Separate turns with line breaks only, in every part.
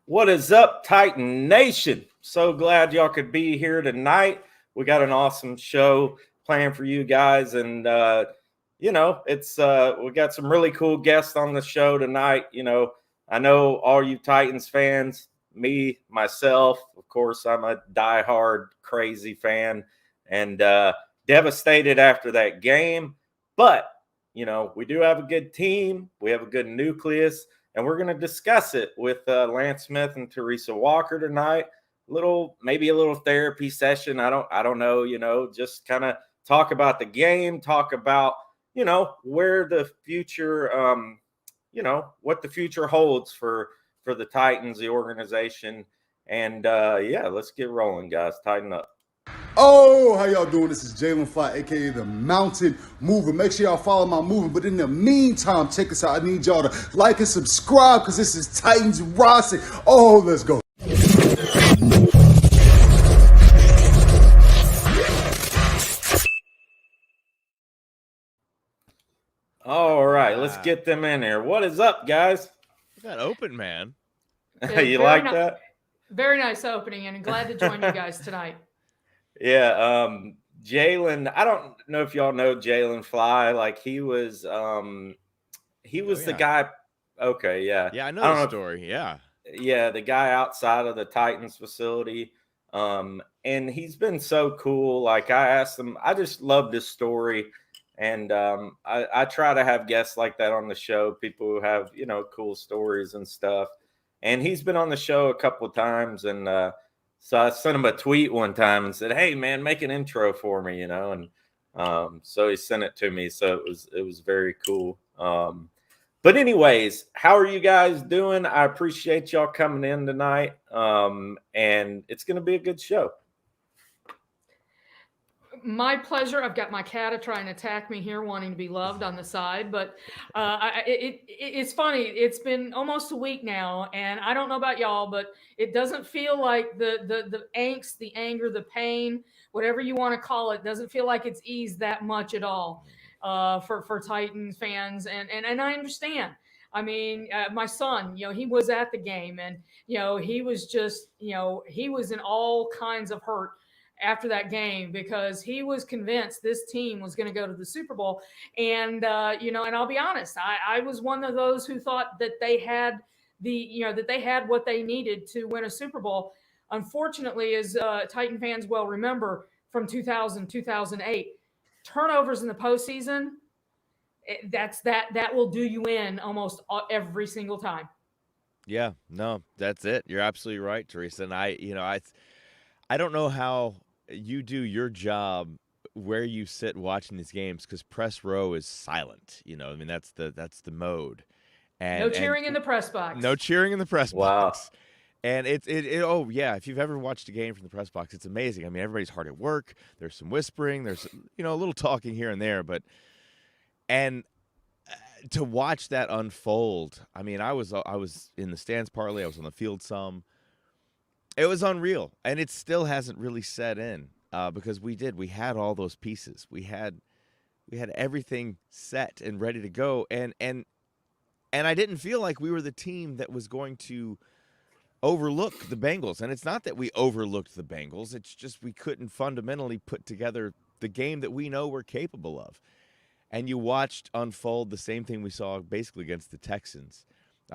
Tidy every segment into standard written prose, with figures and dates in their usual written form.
What is up, Titan Nation? So glad y'all could be here tonight. We got an awesome show planned for you guys, and it's we got some really cool guests on the show tonight. I know all you Titans fans, me, myself, of course, I'm a diehard crazy fan, and devastated after that game. But we do have a good team. We have a good nucleus. And we're going to discuss it with Lance Smith and Teresa Walker tonight. Maybe a little therapy session. I don't know. Just kind of talk about the game. Talk about where the future, what the future holds for the Titans, the organization. And let's get rolling, guys. Tighten up.
Oh, how y'all doing? This is Jalen Fly, aka the Mountain Mover. Make sure y'all follow my movement. But in the meantime, check us out. I need y'all to like and subscribe because this is Titans Rossi. Oh, let's go.
All right, let's get them in here. What is up, guys?
That open, man.
You like that?
Very nice opening, and glad to join you guys tonight.
Yeah, Jalen, I don't know if y'all know Jalen Fly. Like he was the guy. Okay, yeah.
Yeah, I know the story. Yeah,
the guy outside of the Titans facility. And he's been so cool. Like I asked him, I just love this story. And I try to have guests like that on the show, people who have, cool stories and stuff. And he's been on the show a couple of times, and so I sent him a tweet one time and said, "Hey, man, make an intro for me," and so he sent it to me. So it was very cool. But anyways, how are you guys doing? I appreciate y'all coming in tonight, and it's going to be a good show.
My pleasure. I've got my cat trying to attack me here, wanting to be loved on the side. But it's funny. It's been almost a week now, and I don't know about y'all, but it doesn't feel like the angst, the anger, the pain, whatever you want to call it, doesn't feel like it's eased that much at all for Titans fans. And I understand. I mean, my son, he was at the game, and he was just, he was in all kinds of hurt after that game because he was convinced this team was going to go to the Super Bowl. And, and I'll be honest, I was one of those who thought that they had that they had what they needed to win a Super Bowl. Unfortunately, as Titan fans well remember from 2008, turnovers in the postseason, that will do you in almost every single time.
Yeah, no, that's it. You're absolutely right, Teresa. And I don't know how you do your job where you sit watching these games because press row is silent. I mean that's the mode. And
no cheering in the press box.
No cheering in the press
wow.
box. And oh yeah, if you've ever watched a game from the press box, it's amazing. I mean, everybody's hard at work. There's some whispering. There's a little talking here and there, but to watch that unfold. I mean, I was in the stands partly. I was on the field some. It was unreal, and it still hasn't really set in because we had all those pieces. We had everything set and ready to go, and I didn't feel like we were the team that was going to overlook the Bengals. And it's not that we overlooked the Bengals; it's just we couldn't fundamentally put together the game that we know we're capable of. And you watched unfold the same thing we saw basically against the Texans.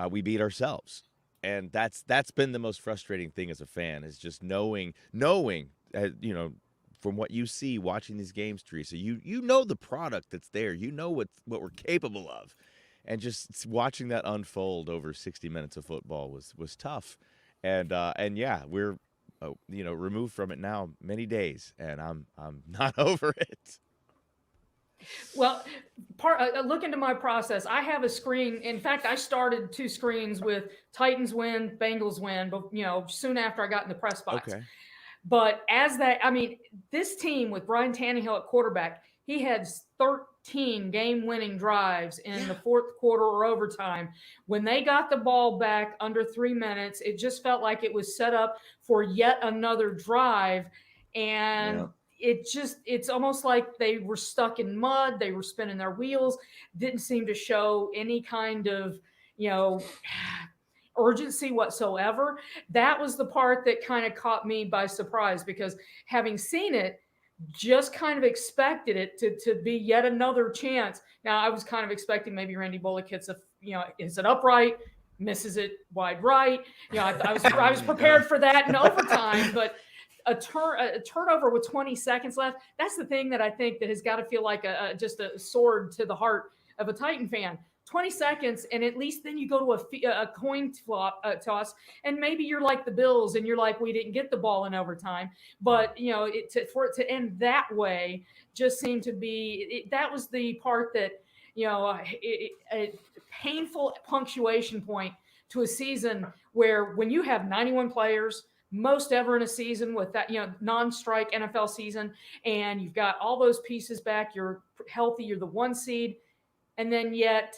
We beat ourselves. And that's been the most frustrating thing as a fan is just knowing, from what you see watching these games, Teresa, you know the product that's there. You know what we're capable of. And just watching that unfold over 60 minutes of football was tough. And yeah, we're removed from it now many days, and I'm not over it.
Well, look into my process. I have a screen. In fact, I started 2 screens with Titans win, Bengals win, but soon after I got in the press box.
Okay.
But this team with Brian Tannehill at quarterback, he had 13 game-winning drives in the fourth quarter or overtime. When they got the ball back under 3 minutes, it just felt like it was set up for yet another drive, and it's almost like they were stuck in mud. They were spinning their wheels, didn't seem to show any kind of, urgency whatsoever. That was the part that kind of caught me by surprise, because having seen it, just kind of expected it to be yet another chance. Now, I was kind of expecting maybe Randy Bullock hits is it upright, misses it wide right. I was prepared for that in overtime, but a turnover with 20 seconds left. That's the thing that I think that has got to feel like just a sword to the heart of a Titan fan. 20 seconds, and at least then you go to a coin toss, and maybe you're like the Bills, and you're like, we didn't get the ball in overtime. But for it to end that way just seemed to be that was the part that a painful punctuation point to a season where, when you have 91 players, most ever in a season with that non-strike NFL season, and you've got all those pieces back, you're healthy, you're the 1 seed, and then yet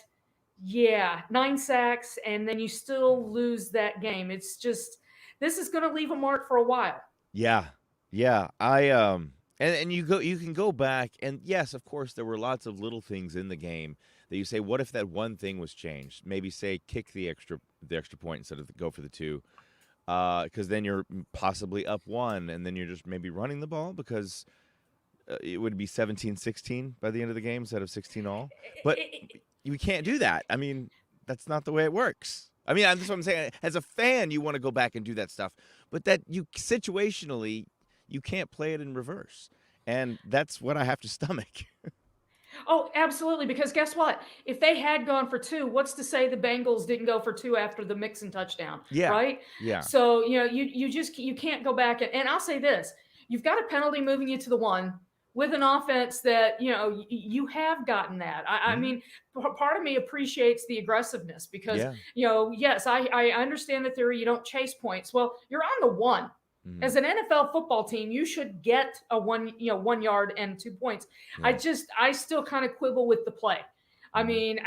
9 sacks, and then you still lose that game. It's just, this is going to leave a mark for a while.
Yeah. I and you can go back, and yes, of course, there were lots of little things in the game that you say, what if that one thing was changed? Maybe say kick the extra point instead of go for the 2, because then you're possibly up 1, and then you're just maybe running the ball, because it would be 17-16 by the end of the game instead of 16 all. But you can't do that. I mean, that's not the way it works. I mean, that's what I'm saying. As a fan, you want to go back and do that stuff, but that you situationally, you can't play it in reverse. And that's what I have to stomach.
Oh, absolutely. Because guess what? If they had gone for 2, what's to say the Bengals didn't go for 2 after the Mixon touchdown?
Yeah.
Right?
Yeah.
So, you can't go back. And I'll say this. You've got a penalty moving you to the 1 with an offense that, you have gotten that. I mean, part of me appreciates the aggressiveness, because, yes, I understand the theory. You don't chase points. Well, you're on the 1. As an NFL football team, you should get a 1 yard and 2 points. Yeah. I still kind of quibble with the play. I mean,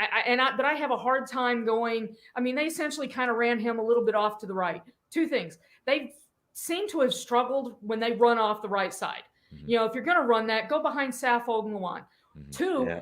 but I have a hard time going. I mean, they essentially kind of ran him a little bit off to the right. 2 things. They seem to have struggled when they run off the right side. If you're going to run that, go behind Saffold and Luan. 2,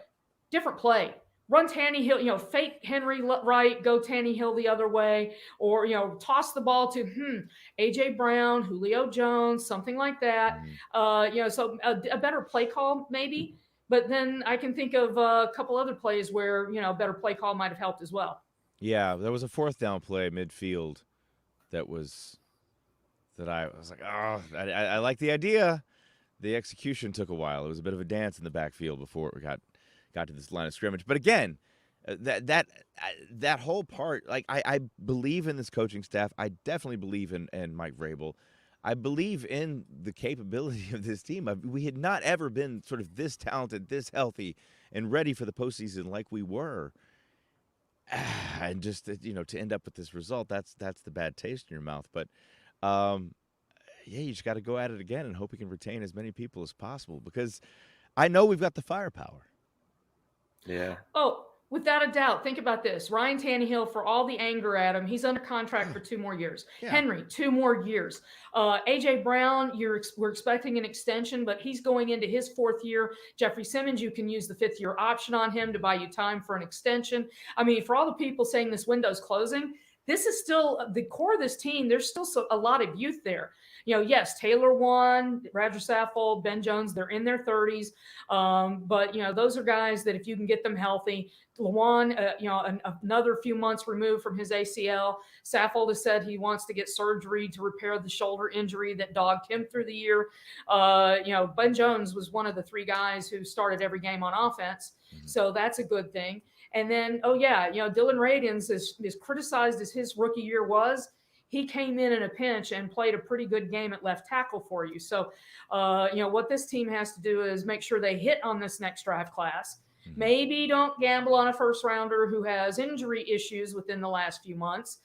different play. Run Tannehill, fake Henry right, go Tannehill the other way, or, toss the ball to A.J. Brown, Julio Jones, something like that. So a better play call maybe. But then I can think of a couple other plays where, a better play call might have helped as well.
Yeah, there was a 4th down play midfield that I was like, oh, I like the idea. The execution took a while. It was a bit of a dance in the backfield before it got to this line of scrimmage. But again, that whole part, like, I believe in this coaching staff. I definitely believe in Mike Vrabel. I believe in the capability of this team. We had not ever been sort of this talented, this healthy, and ready for the postseason like we were. And just to end up with this result, that's the bad taste in your mouth. But you just got to go at it again and hope we can retain as many people as possible, because I know we've got the firepower.
Yeah.
Oh, without a doubt. Think about this. Ryan Tannehill, for all the anger at him, he's under contract for 2 more years. Yeah. Henry, 2 more years. A.J. Brown, we're expecting an extension, but he's going into his 4th year. Jeffrey Simmons, you can use the 5th-year option on him to buy you time for an extension. I mean, for all the people saying this window's closing, this is still the core of this team. There's still a lot of youth there. Yes, Taylor won, Roger Saffold, Ben Jones, they're in their 30s. But, those are guys that if you can get them healthy, Luan, another few months removed from his ACL. Saffold has said he wants to get surgery to repair the shoulder injury that dogged him through the year. Ben Jones was one of the 3 guys who started every game on offense. So that's a good thing. And then, Dylan Radins, as criticized as his rookie year was, he came in a pinch and played a pretty good game at left tackle for you. So, what this team has to do is make sure they hit on this next draft class. Maybe don't gamble on a 1st rounder who has injury issues within the last few months.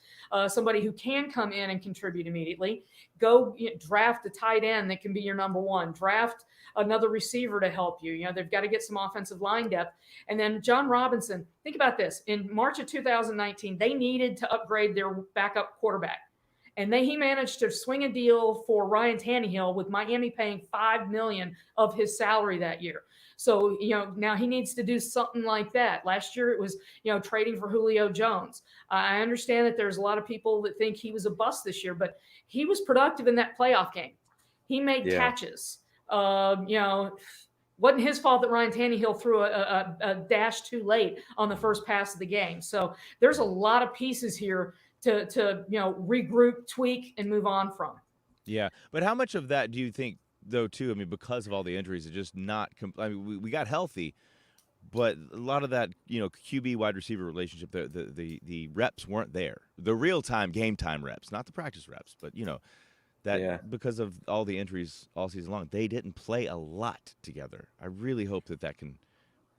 Somebody who can come in and contribute immediately. Go draft a tight end that can be your number 1. Draft another receiver to help you. They've got to get some offensive line depth. And then John Robinson, think about this. In March of 2019, they needed to upgrade their backup quarterback. And he managed to swing a deal for Ryan Tannehill, with Miami paying $5 million of his salary that year. So, now he needs to do something like that. Last year it was, trading for Julio Jones. I understand that there's a lot of people that think he was a bust this year, but he was productive in that playoff game. He made catches. Wasn't his fault that Ryan Tannehill threw a dash too late on the first pass of the game. So there's a lot of pieces here to regroup, tweak, and move on from.
Yeah, but how much of that do you think, though, too? I mean, because of all the injuries, it's just not. I mean, we got healthy, but a lot of that, QB wide receiver relationship, the reps weren't there. The real time, game time reps, not the practice reps, but because of all the injuries all season long, they didn't play a lot together. I really hope that can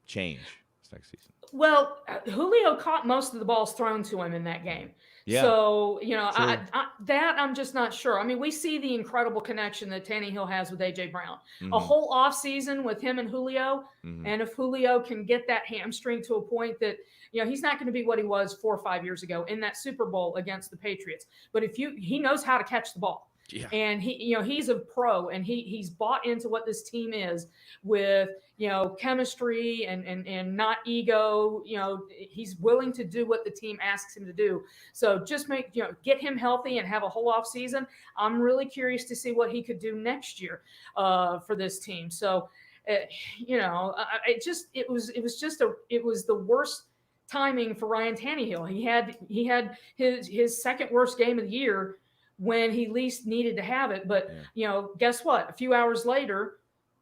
change this next season.
Well, Julio caught most of the balls thrown to him in that game.
Yeah.
So, I'm just not sure. I mean, we see the incredible connection that Tannehill has with A.J. Brown.
Mm-hmm.
A whole offseason with him and Julio.
Mm-hmm.
And if Julio can get that hamstring to a point that, he's not going to be what he was 4 or 5 years ago in that Super Bowl against the Patriots. But he knows how to catch the ball.
Yeah.
And he's a pro, and he's bought into what this team is with, chemistry and not ego. He's willing to do what the team asks him to do. So just get him healthy and have a whole off season. I'm really curious to see what he could do next year for this team. So, it was the worst timing for Ryan Tannehill. He had his second worst game of the year when he least needed to have it. But, guess what? A few hours later,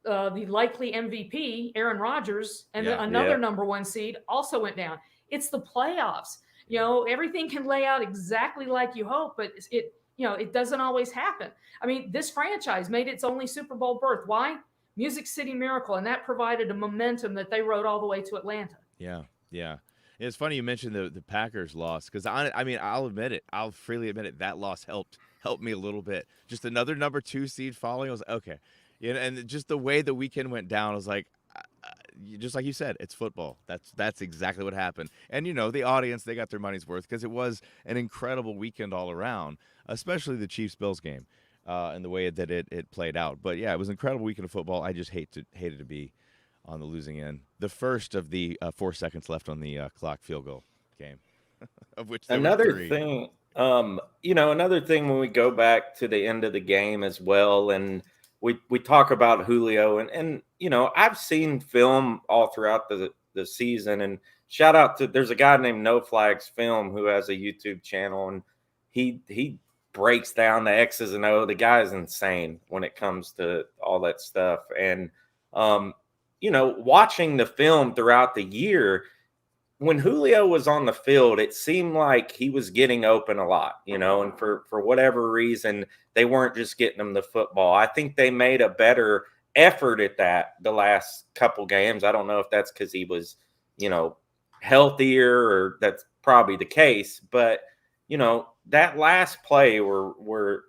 the likely MVP, Aaron Rodgers, and another number one seed also went down. It's the playoffs. Everything can lay out exactly like you hope, but it doesn't always happen. I mean, this franchise made its only Super Bowl berth. Why? Music City Miracle, and that provided a momentum that they rode all the way to Atlanta.
Yeah, yeah. It's funny you mentioned the Packers loss, because I'll admit it. I'll freely admit it. That loss helped me a little bit. Just another number 2 seed falling. I was like, okay. And just the way the weekend went down, I was like, just like you said, it's football. That's exactly what happened. And, the audience, they got their money's worth, because it was an incredible weekend all around, especially the Chiefs-Bills game and the way that it played out. But, yeah, it was an incredible weekend of football. I just hated to be on the losing end. The first of the 4 seconds left on the clock field goal game, of which there were 3.
Thing, another thing when we go back to the end of the game as well, and we talk about Julio, and I've seen film all throughout the season, and shout out to, there's a guy named No Flags Film who has a YouTube channel, and he breaks down the X's and O. The guy is insane when it comes to all that stuff. And watching the film throughout the year, when Julio was on the field, it seemed like he was getting open a lot, and for whatever reason, they weren't just getting him the football. I think they made a better effort at that the last couple games. I don't know if that's because he was, healthier, or that's probably the case, but, that last play where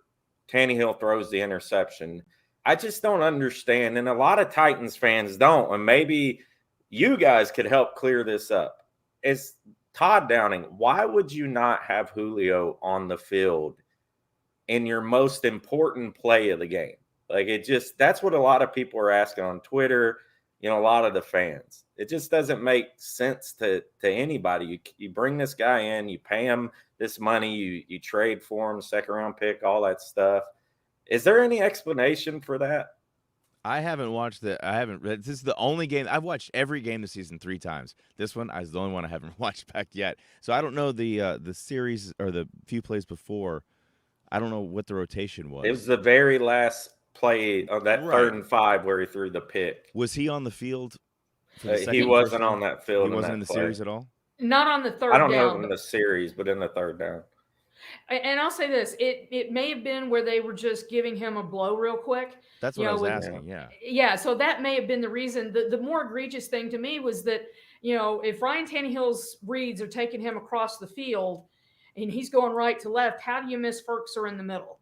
Tannehill throws the interception, I just don't understand. And a lot of Titans fans don't, and maybe you guys could help clear this up. Is Todd Downing, why would you not have Julio on the field in your most important play of the game? Like, that's what a lot of people are asking on Twitter, a lot of the fans. It just doesn't make sense to anybody. You bring this guy in, you pay him this money, you trade for him, second round pick, all that stuff. Is there any explanation for that?
I haven't watched this is the only game. I've watched every game this season 3 times. This one is the only one I haven't watched back yet. So I don't know the series or the few plays before. I don't know what the rotation was.
It was the very last play of that 3rd and 5 where he threw the pick.
Was he on the field?
He wasn't on that field.
He wasn't in the series at all?
Not on the third down.
I don't know in the series, but in the 3rd down.
And I'll say this, it may have been where they were just giving him a blow real quick.
That's what I was asking, yeah.
Yeah, so that may have been the reason. The more egregious thing to me was that, if Ryan Tannehill's reads are taking him across the field and he's going right to left, how do you miss Ferkser in the middle?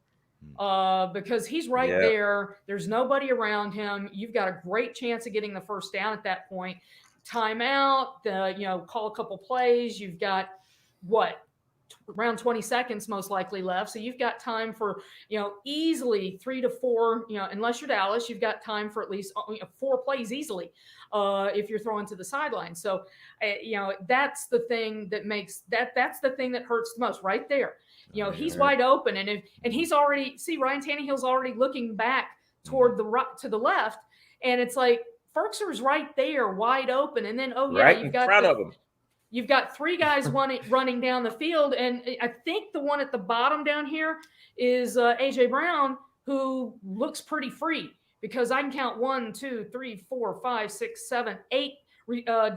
Because he's right there. There's nobody around him. You've got a great chance of getting the first down at that point. Timeout, call a couple plays. You've got, around 20 seconds most likely left. So you've got time for, easily 3 to 4, unless you're Dallas, you've got time for at least 4 plays easily if you're throwing to the sideline. So, that's the thing that makes that's the thing that hurts the most right there. He's wide open. And he's already, Ryan Tannehill's already looking back toward to the left. And it's like, Ferkser's right there wide open. And then,
right in front of him.
You've got 3 guys running down the field, and I think the one at the bottom down here is A.J. Brown, who looks pretty free because I can count 1, 2, 3, 4, 5, 6, 7, 8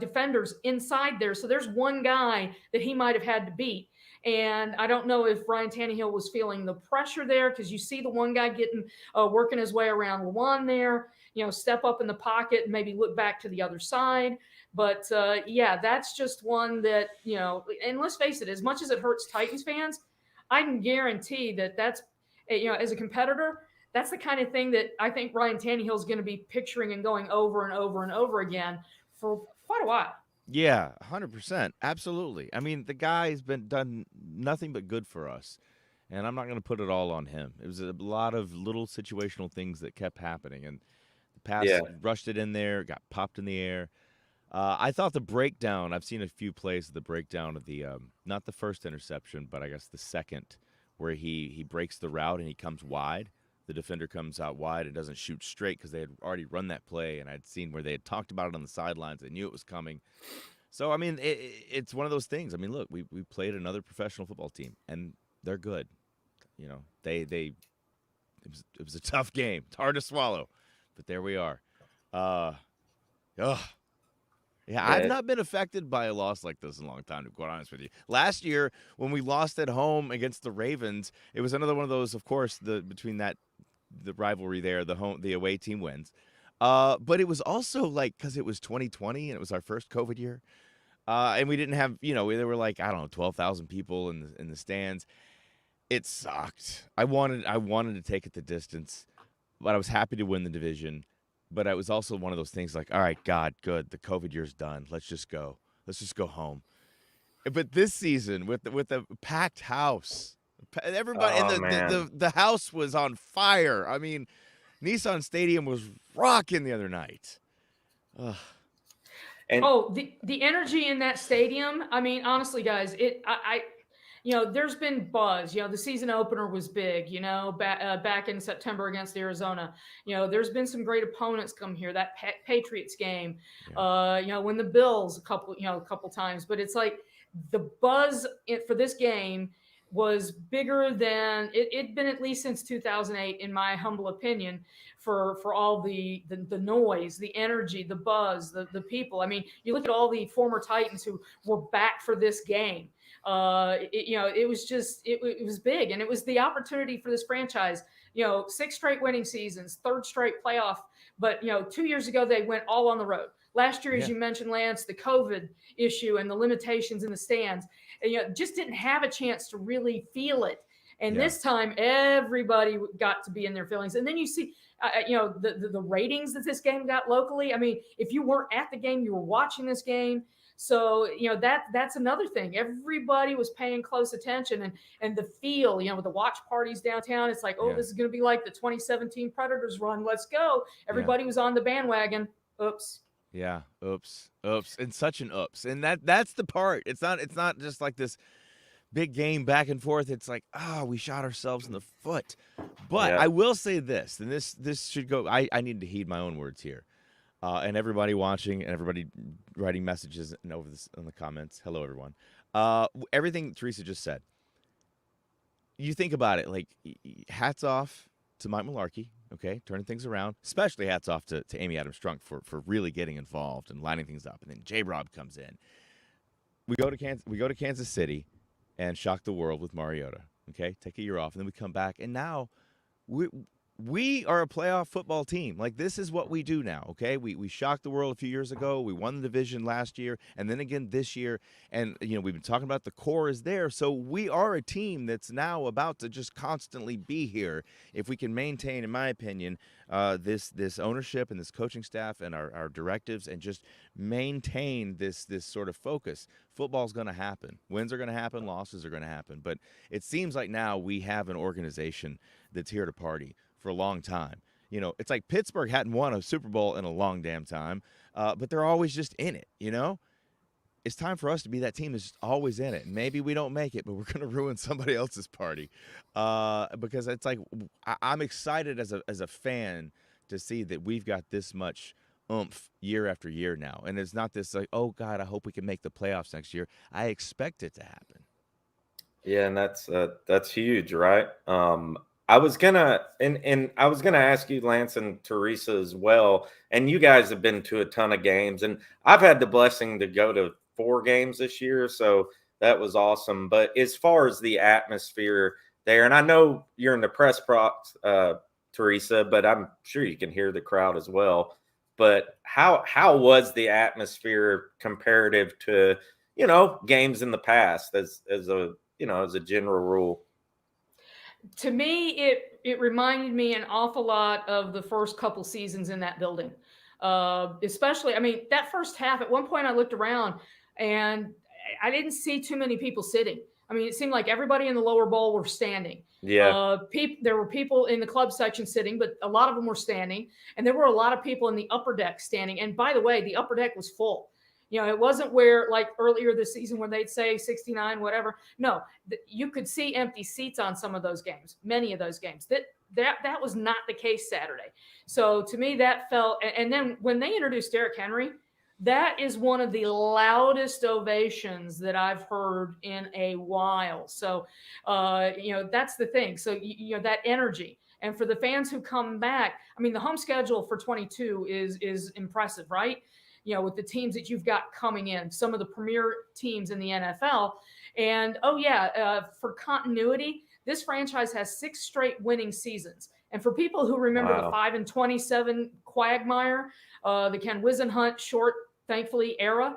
defenders inside there. So there's one guy that he might have had to beat. And I don't know if Ryan Tannehill was feeling the pressure there because you see the one guy working his way around one there, step up in the pocket and maybe look back to the other side. But that's just one that, and let's face it, as much as it hurts Titans fans, I can guarantee that's, as a competitor, that's the kind of thing that I think Ryan Tannehill is going to be picturing and going over and over and over again for quite a while.
Yeah, 100%. Absolutely. I mean, the guy's done nothing but good for us, and I'm not going to put it all on him. It was a lot of little situational things that kept happening, and the pass rushed it in there, got popped in the air. I thought the breakdown, I've seen a few plays of the breakdown of the, not the first interception, but I guess the second, where he breaks the route and he comes wide. The defender comes out wide and doesn't shoot straight because they had already run that play, and I'd seen where they had talked about it on the sidelines. They knew it was coming. So, I mean, it's one of those things. I mean, look, we played another professional football team, and they're good. It was a tough game. It's hard to swallow, but there we are. Yeah, I've not been affected by a loss like this in a long time, to be quite honest with you. Last year, when we lost at home against the Ravens, it was another one of those, of course, between the rivalry there, the away team wins. But it was also because it was 2020 and it was our first COVID year. And we didn't have, there were 12,000 people in the stands. It sucked. I wanted to take it the distance, but I was happy to win the division. But it was also one of those things all right, God, good. The COVID year's done. Let's just go. Let's just go home. But this season, with the packed house, everybody, the house was on fire. I mean, Nissan Stadium was rocking the other night. Ugh.
The energy in that stadium. I mean, honestly, guys, there's been buzz. The season opener was big. Back in September against Arizona. There's been some great opponents come here. That Patriots game. When the Bills a couple times. But it's like the buzz for this game was bigger than it'd been at least since 2008, in my humble opinion, for all the noise, the energy, the buzz, the people. I mean, you look at all the former Titans who were back for this game. It was big, and it was the opportunity for this franchise. 6 straight winning seasons, 3rd straight playoff. But 2 years ago they went all on the road. Last year, as you mentioned, Lance, the COVID issue and the limitations in the stands, just didn't have a chance to really feel it. And this time, everybody got to be in their feelings. And then you see, the ratings that this game got locally. I mean, if you weren't at the game, you were watching this game. So, that's another thing. Everybody was paying close attention, and the feel, with the watch parties downtown, it's like, this is going to be like the 2017 Predators run. Let's go. Everybody was on the bandwagon. Oops.
Yeah. Oops. And such an oops. And that's the part. It's not just like this big game back and forth. It's like, we shot ourselves in the foot. But I will say this, and this should go, I need to heed my own words here. And everybody watching and everybody writing messages and over this in the comments. Hello, everyone. Everything Teresa just said. You think about it, hats off to Mike Mularkey, okay, turning things around. Especially hats off to Amy Adams-Strunk for really getting involved and lining things up. And then J-Rob comes in. We go to Kansas City and shock the world with Mariota, okay? Take a year off, and then we come back, and now we are a playoff football team. Like, this is what we do now, okay? We shocked the world a few years ago. We won the division last year and then again this year. And, we've been talking about the core is there. So we are a team that's now about to just constantly be here if we can maintain, in my opinion, this ownership and this coaching staff and our directives and just maintain this sort of focus. Football's going to happen. Wins are going to happen. Losses are going to happen. But it seems like now we have an organization that's here to party for a long time. It's like Pittsburgh hadn't won a Super Bowl in a long damn time, but they're always just in it, It's time for us to be that team that's just always in it. Maybe we don't make it, but we're going to ruin somebody else's party because it's like I'm excited as a fan to see that we've got this much oomph year after year now. And it's not this like, oh, God, I hope we can make the playoffs next year. I expect it to happen.
Yeah, and that's huge, right? I was gonna ask you, Lance and Teresa, as well. And you guys have been to a ton of games, and I've had the blessing to go to 4 games this year, so that was awesome. But as far as the atmosphere there, and I know you're in the press box, Teresa, but I'm sure you can hear the crowd as well. But how was the atmosphere comparative to games in the past as a general rule?
To me, it reminded me an awful lot of the first couple seasons in that building. Especially, I mean, that first half, at one point I looked around and I didn't see too many people sitting. I mean, it seemed like everybody in the lower bowl were standing.
Yeah.
There were people in the club section sitting, but a lot of them were standing. And there were a lot of people in the upper deck standing. And by the way, the upper deck was full. It wasn't where like earlier this season when they'd say 69, whatever. No, you could see empty seats on some of those games, many of those games. That was not the case Saturday. So to me, that felt, and then when they introduced Derrick Henry, that is one of the loudest ovations that I've heard in a while. So, that's the thing. So, that energy. And for the fans who come back, I mean, the home schedule for 22 is impressive, right? With the teams that you've got coming in, some of the premier teams in the NFL. And, for continuity, this franchise has 6 straight winning seasons. And for people who remember the 5-27 quagmire, the Ken Wisenhunt short, thankfully, era,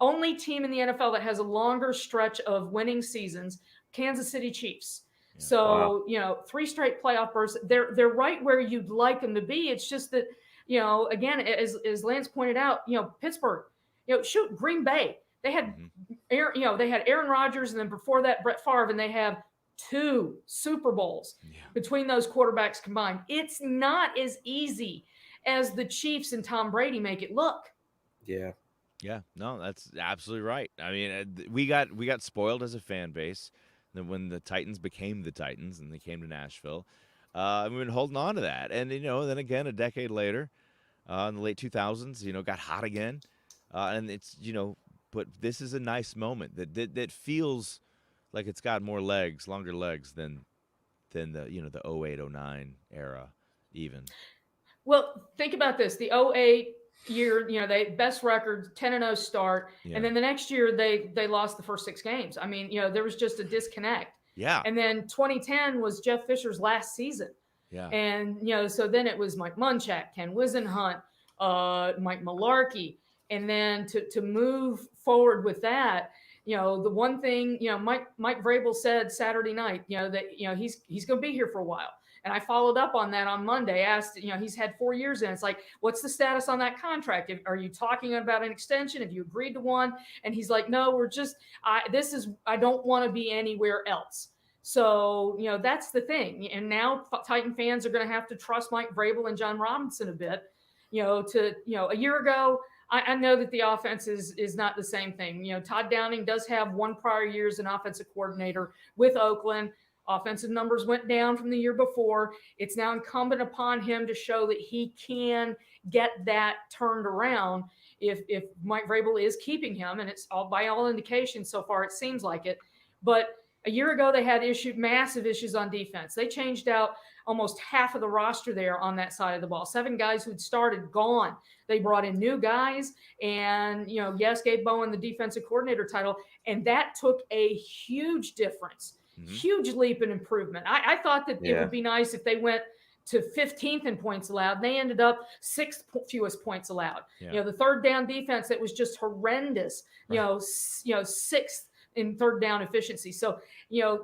only team in the NFL that has a longer stretch of winning seasons, Kansas City Chiefs. Yeah. So, 3 straight playoff berths. They're right where you'd like them to be. It's just that, again, as Lance pointed out, Pittsburgh, Green Bay, they had, they had Aaron Rodgers, and then before that, Brett Favre, and they have 2 Super Bowls between those quarterbacks combined. It's not as easy as the Chiefs and Tom Brady make it look.
Yeah.
Yeah, no, that's absolutely right. I mean, we got spoiled as a fan base when the Titans became the Titans and they came to Nashville. We've been holding on to that. And, then again, a decade later, in the late 2000s, got hot again. And it's, but this is a nice moment that feels like it's got more legs, longer legs than the, the 08-09 era even.
Well, think about this. The 08 year, they best record, 10-0 start. Yeah. And then the next year they lost the first 6 games. I mean, there was just a disconnect.
Yeah.
And then 2010 was Jeff Fisher's last season.
Yeah.
And, so then it was Mike Munchak, Ken Wisenhunt, Mike Mularkey. And then to move forward with that, the one thing, Mike Vrabel said Saturday night, that, he's going to be here for a while. And I followed up on that on Monday, asked, he's had 4 years in. It's like, what's the status on that contract? Are you talking about an extension? Have you agreed to one? And he's like, no, I don't want to be anywhere else. So, that's the thing. And now Titan fans are going to have to trust Mike Vrabel and John Robinson a bit, a year ago, I know that the offense is not the same thing. Todd Downing does have 1 prior year as an offensive coordinator with Oakland. Offensive numbers went down from the year before. It's now incumbent upon him to show that he can get that turned around if Mike Vrabel is keeping him, and it's all by all indications so far, it seems like it. But a year ago, they had massive issues on defense. They changed out almost half of the roster there on that side of the ball. 7 guys who'd started gone. They brought in new guys, and gave Bowen the defensive coordinator title, and that took a huge difference huge leap in improvement. I thought that it would be nice if they went to 15th in points allowed. They ended up 6th fewest points allowed. The third down defense, that was just horrendous.
Right.
6th in third down efficiency. So,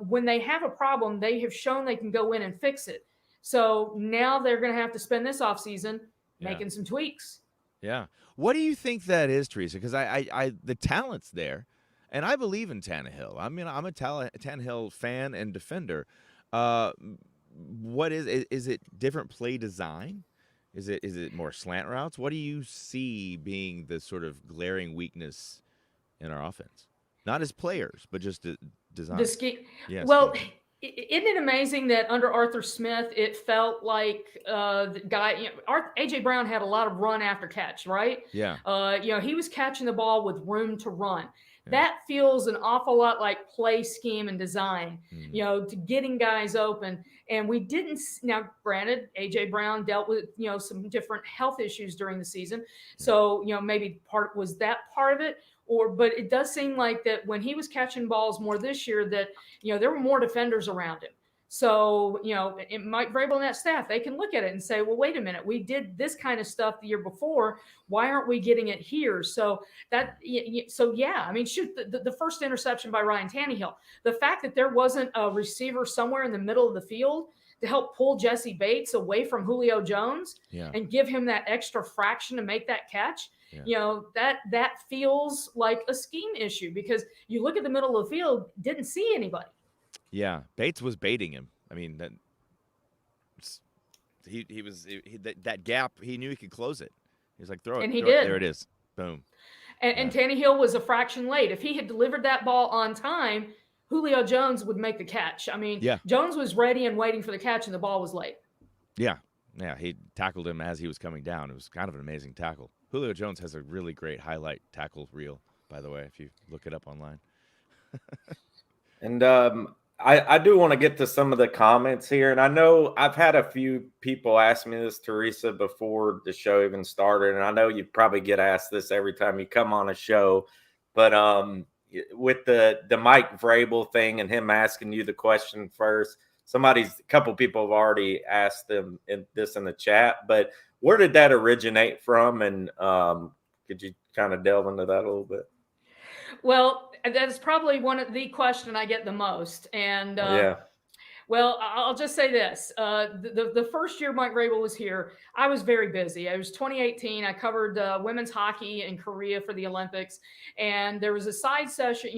when they have a problem, they have shown they can go in and fix it. So now they're going to have to spend this offseason making some tweaks.
Yeah. What do you think that is, Teresa? Because I the talent's there, and I believe in Tannehill. I mean, I'm a Tannehill fan and defender. What is it different play design? Is it more slant routes? What do you see being the sort of glaring weakness in our offense? Not as players, but just design.
The scheme.
Yeah,
well,
scheme.
Isn't it amazing that under Arthur Smith, it felt like the guy, A.J. Brown had a lot of run after catch, right?
Yeah.
He was catching the ball with room to run. That feels an awful lot like play scheme and design, to getting guys open. And we didn't. Now, granted, A.J. Brown dealt with, some different health issues during the season. So, maybe part of it. But it does seem like that when he was catching balls more this year, that, there were more defenders around him. So, Mike Vrabel and that staff, they can look at it and say, well, wait a minute, we did this kind of stuff the year before. Why aren't we getting it here? So I mean, shoot, the first interception by Ryan Tannehill, the fact that there wasn't a receiver somewhere in the middle of the field to help pull Jesse Bates away from Julio Jones and give him that extra fraction to make that catch. That feels like a scheme issue, because you look at the middle of the field, didn't see anybody.
Yeah, Bates was baiting him. I mean, that gap, he knew he could close it. He was like, throw it.
And he did.
There it is. Boom.
And Tannehill was a fraction late. If he had delivered that ball on time, Julio Jones would make the catch. I mean, Jones was ready and waiting for the catch, and the ball was late.
Yeah, he tackled him as he was coming down. It was kind of an amazing tackle. Julio Jones has a really great highlight tackle reel, by the way, if you look it up online.
And I do want to get to some of the comments here. And I know I've had a few people ask me this, Teresa, before the show even started. And I know you probably get asked this every time you come on a show. But with the Mike Vrabel thing and him asking you the question first, a couple people have already asked them this in the chat. But where did that originate from? And could you kind of delve into that a little bit?
Well, that's probably the question I get the most. And well, I'll just say this. The first year Mike Vrabel was here, I was very busy. It was 2018. I covered women's hockey in Korea for the Olympics. And there was a side session,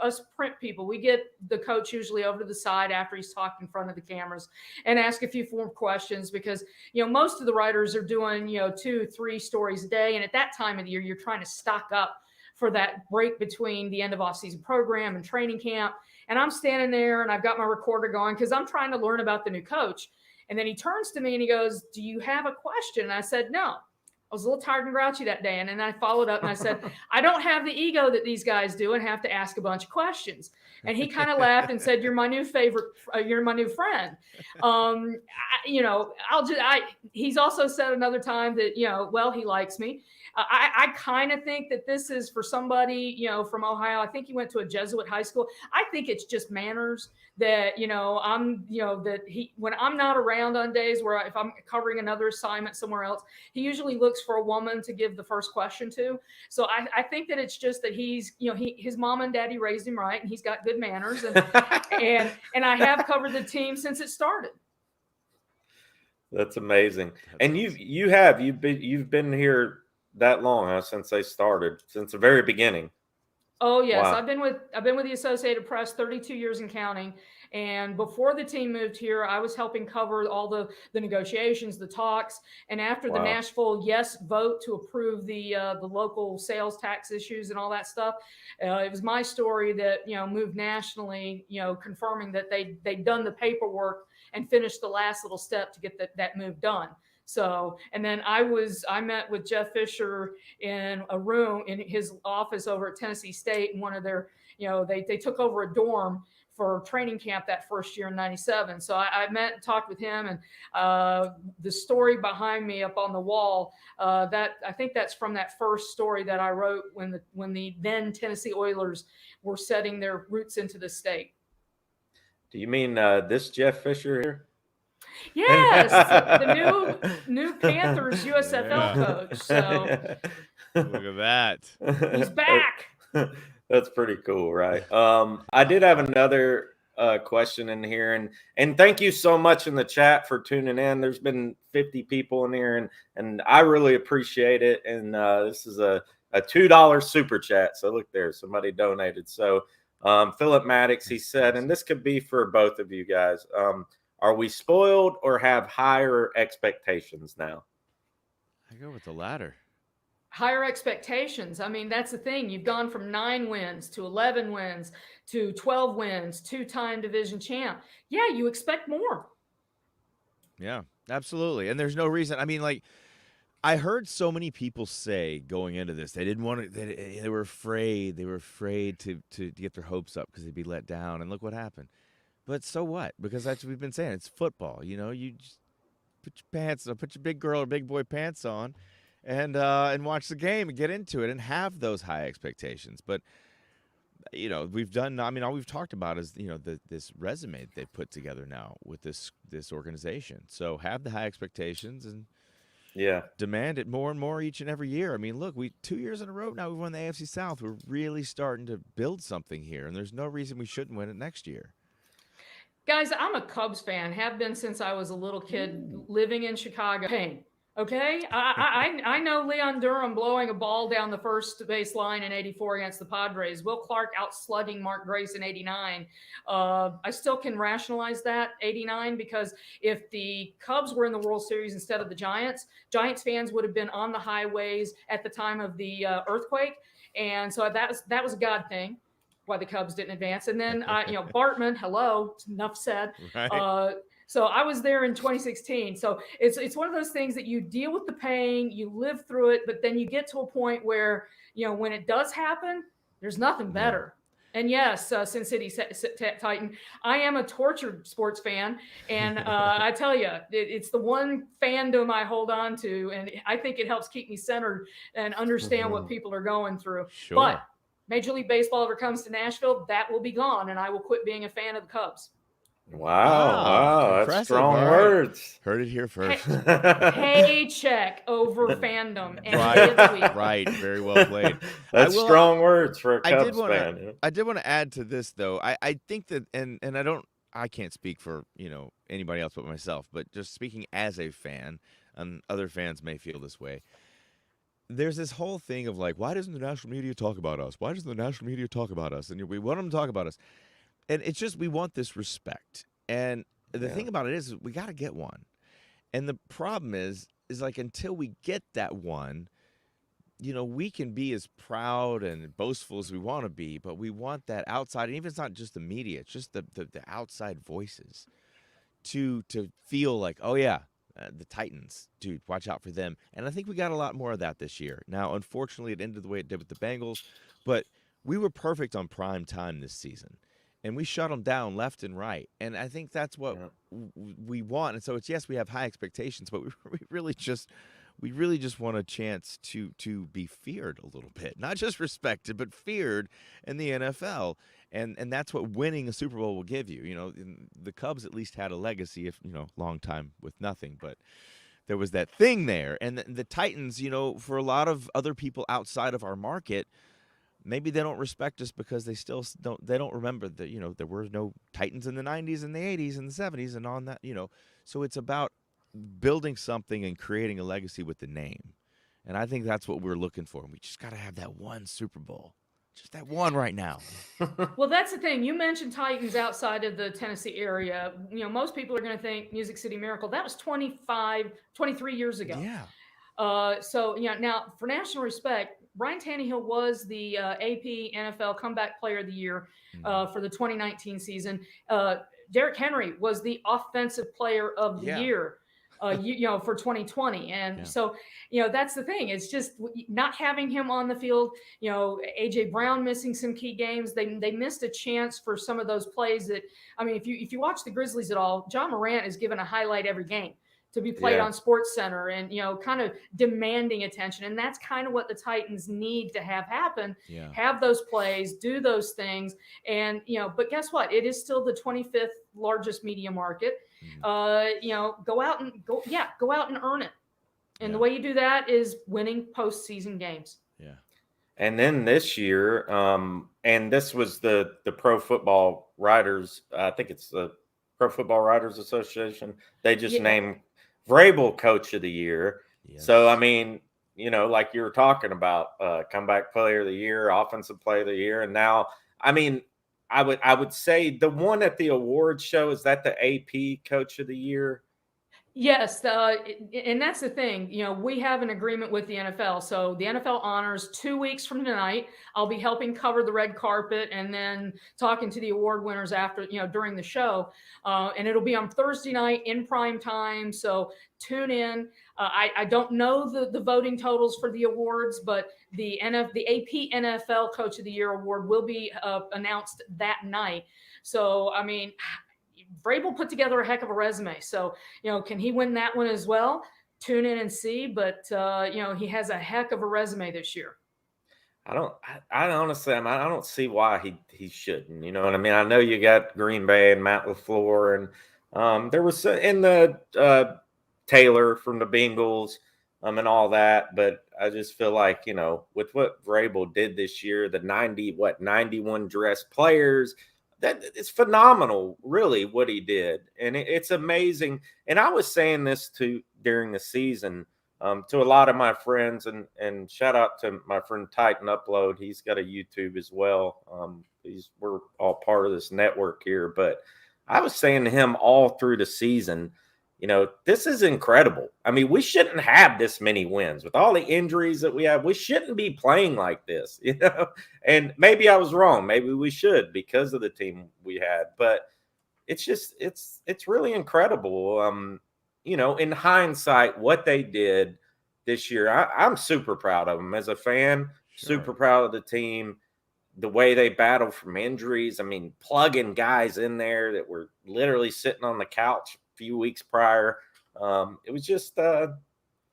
us print people, we get the coach usually over to the side after he's talked in front of the cameras and ask a few more questions, because, most of the writers are doing, 2-3 stories a day. And at that time of the year, you're trying to stock up for that break between the end of off-season program and training camp. And I'm standing there and I've got my recorder going because I'm trying to learn about the new coach. And then he turns to me and he goes, "Do you have a question?" And I said, "No." I was a little tired and grouchy that day. And then I followed up and I said, "I don't have the ego that these guys do and have to ask a bunch of questions." And he kind of laughed and said, "You're my new favorite. You're my new friend." He's also said another time that, well, he likes me. I kind of think that this is for somebody, from Ohio. I think he went to a Jesuit high school. I think it's just manners that, when I'm not around on days where if I'm covering another assignment somewhere else, he usually looks for a woman to give the first question to. So I think that it's just that he's, his mom and daddy raised him right, and he's got good manners. And and I have covered the team since it started.
That's amazing. And you've been here that long, huh? Since they started, since the very beginning.
Oh yes,
wow.
I've been with the Associated Press 32 years and counting. And before the team moved here, I was helping cover all the negotiations, the talks. And after the Nashville yes vote to approve the local sales tax issues and all that stuff, it was my story that moved nationally, confirming that they'd done the paperwork and finished the last little step to get that move done. So, and then I met with Jeff Fisher in a room in his office over at Tennessee State, and one of their, they took over a dorm for training camp that first year in '97. So I met and talked with him, and the story behind me up on the wall, that I think that's from that first story that I wrote when the then Tennessee Oilers were setting their roots into the state.
Do you mean this Jeff Fisher here?
Yes, the new Panthers USFL coach. So
Look at that.
he's back.
That's pretty cool, right? I did have another question in here, and thank you so much in the chat for tuning in. There's been 50 people in here, and I really appreciate it. And this is a $2 super chat. So look there, somebody donated. So Philip Maddox, he said, and this could be for both of you guys. Are we spoiled or have higher expectations now?
I go with the latter.
Higher expectations. I mean, that's the thing. You've gone from 9 wins to 11 wins to 12 wins, 2-time division champ. Yeah, you expect more.
Yeah, absolutely. And there's no reason. I mean, like, I heard so many people say going into this, they didn't want to, they were afraid. They were afraid to get their hopes up because they'd be let down. And look what happened. But so what? Because that's what we've been saying. It's football. You know, you just put your pants on, put your big girl or big boy pants on, and watch the game and get into it and have those high expectations. But you know, we've done. I mean, all we've talked about is this resume that they've put together now with this organization. So have the high expectations and demand it more and more each and every year. I mean, look, 2 years in a row now we've won the AFC South. We're really starting to build something here, and there's no reason we shouldn't win it next year.
Guys, I'm a Cubs fan, have been since I was a little kid living in Chicago. Pain, okay? I know Leon Durham blowing a ball down the first base line in 84 against the Padres. Will Clark out-slugging Mark Grace in 89. I still can rationalize that, 89, because if the Cubs were in the World Series instead of the Giants fans would have been on the highways at the time of the earthquake. And so that was a God thing. Why the Cubs didn't advance. And then, Bartman, hello, enough said.
Right.
So I was there in 2016. So it's one of those things that you deal with the pain, you live through it, but then you get to a point where, when it does happen, there's nothing better. Yeah. And yes, Sin City Titan, I am a tortured sports fan. And I tell you, it's the one fandom I hold on to. And I think it helps keep me centered and understand what people are going through.
Sure.
But Major League Baseball ever comes to Nashville, that will be gone, and I will quit being a fan of the Cubs.
Wow, that's strong words.
Heard it here first.
Paycheck over fandom.
Right. Very well played.
That's strong words for a Cubs fan.
I did want to add to this, though. I think that, and I can't speak for anybody else but myself, but just speaking as a fan, and other fans may feel this way. There's this whole thing of like, why doesn't the national media talk about us? Why doesn't the national media talk about us? And we want them to talk about us. And it's just, we want this respect. And the thing about it is we got to get one. And the problem is like, until we get that one, we can be as proud and boastful as we want to be, but we want that outside. And even if it's not just the media, it's just the outside voices to feel like, oh yeah, the Titans, dude, watch out for them. And I think we got a lot more of that this year. Now, unfortunately, it ended the way it did with the Bengals, but we were perfect on prime time this season, and we shut them down left and right. And I think that's what we want. And so it's, yes, we have high expectations, but we really just want a chance to be feared a little bit, not just respected, but feared in the NFL. And that's what winning a Super Bowl will give you. The Cubs at least had a legacy, if long time with nothing, but there was that thing there. And the Titans, for a lot of other people outside of our market, maybe they don't respect us because they still don't remember that there were no Titans in the 90s and the 80s and the 70s and on that. So it's about building something and creating a legacy with the name. And I think that's what we're looking for. And we just got to have that one Super Bowl. Just that one right now.
Well, that's the thing. You mentioned Titans outside of the Tennessee area. Most people are going to think Music City Miracle. That was 23 years ago.
Yeah.
So, now for national respect, Ryan Tannehill was the AP NFL Comeback Player of the Year for the 2019 season. Derrick Henry was the Offensive Player of the Year. For 2020. And so, that's the thing. It's just not having him on the field, AJ Brown missing some key games. They missed a chance for some of those plays that, if you watch the Grizzlies at all, John Morant is given a highlight every game. to be played
Yeah.
on Sports Center and, kind of demanding attention. And that's kind of what the Titans need to have happen.
Yeah.
Have those plays, do those things. And, but guess what? It is still the 25th largest media market. Go out and earn it. And the way you do that is winning postseason games.
Yeah.
And then this year, and this was the Pro Football Writers, I think it's the Pro Football Writers Association. They just named Vrabel Coach of the Year. Yes. So, I mean, like you were talking about, comeback player of the year, offensive player of the year. And now, I mean, I would say the one at the awards show, is that the AP Coach of the Year?
Yes, and that's the thing. We have an agreement with the NFL. So the NFL honors 2 weeks from tonight. I'll be helping cover the red carpet and then talking to the award winners after, during the show. And it'll be on Thursday night in prime time. So tune in. I don't know the voting totals for the awards, but the AP NFL Coach of the Year award will be announced that night. So, I mean, Vrabel put together a heck of a resume. So, can he win that one as well? Tune in and see. But, he has a heck of a resume this year.
I honestly, I don't see why he shouldn't. You know what I mean? I know you got Green Bay and Matt LaFleur, and there was in the Taylor from the Bengals and all that. But I just feel like, with what Vrabel did this year, the 91 dress players, that it's phenomenal, really, what he did. And it's amazing. And I was saying this during the season to a lot of my friends, and shout out to my friend Titan Upload. He's got a YouTube as well. We're all part of this network here. But I was saying to him all through the season, this is incredible. I mean, we shouldn't have this many wins with all the injuries that we have. We shouldn't be playing like this, and maybe I was wrong. Maybe we should because of the team we had, but it's just, it's really incredible. In hindsight, what they did this year, I'm super proud of them as a fan, super proud of the team, the way they battled from injuries. I mean, plugging guys in there that were literally sitting on the couch few weeks prior. It was just it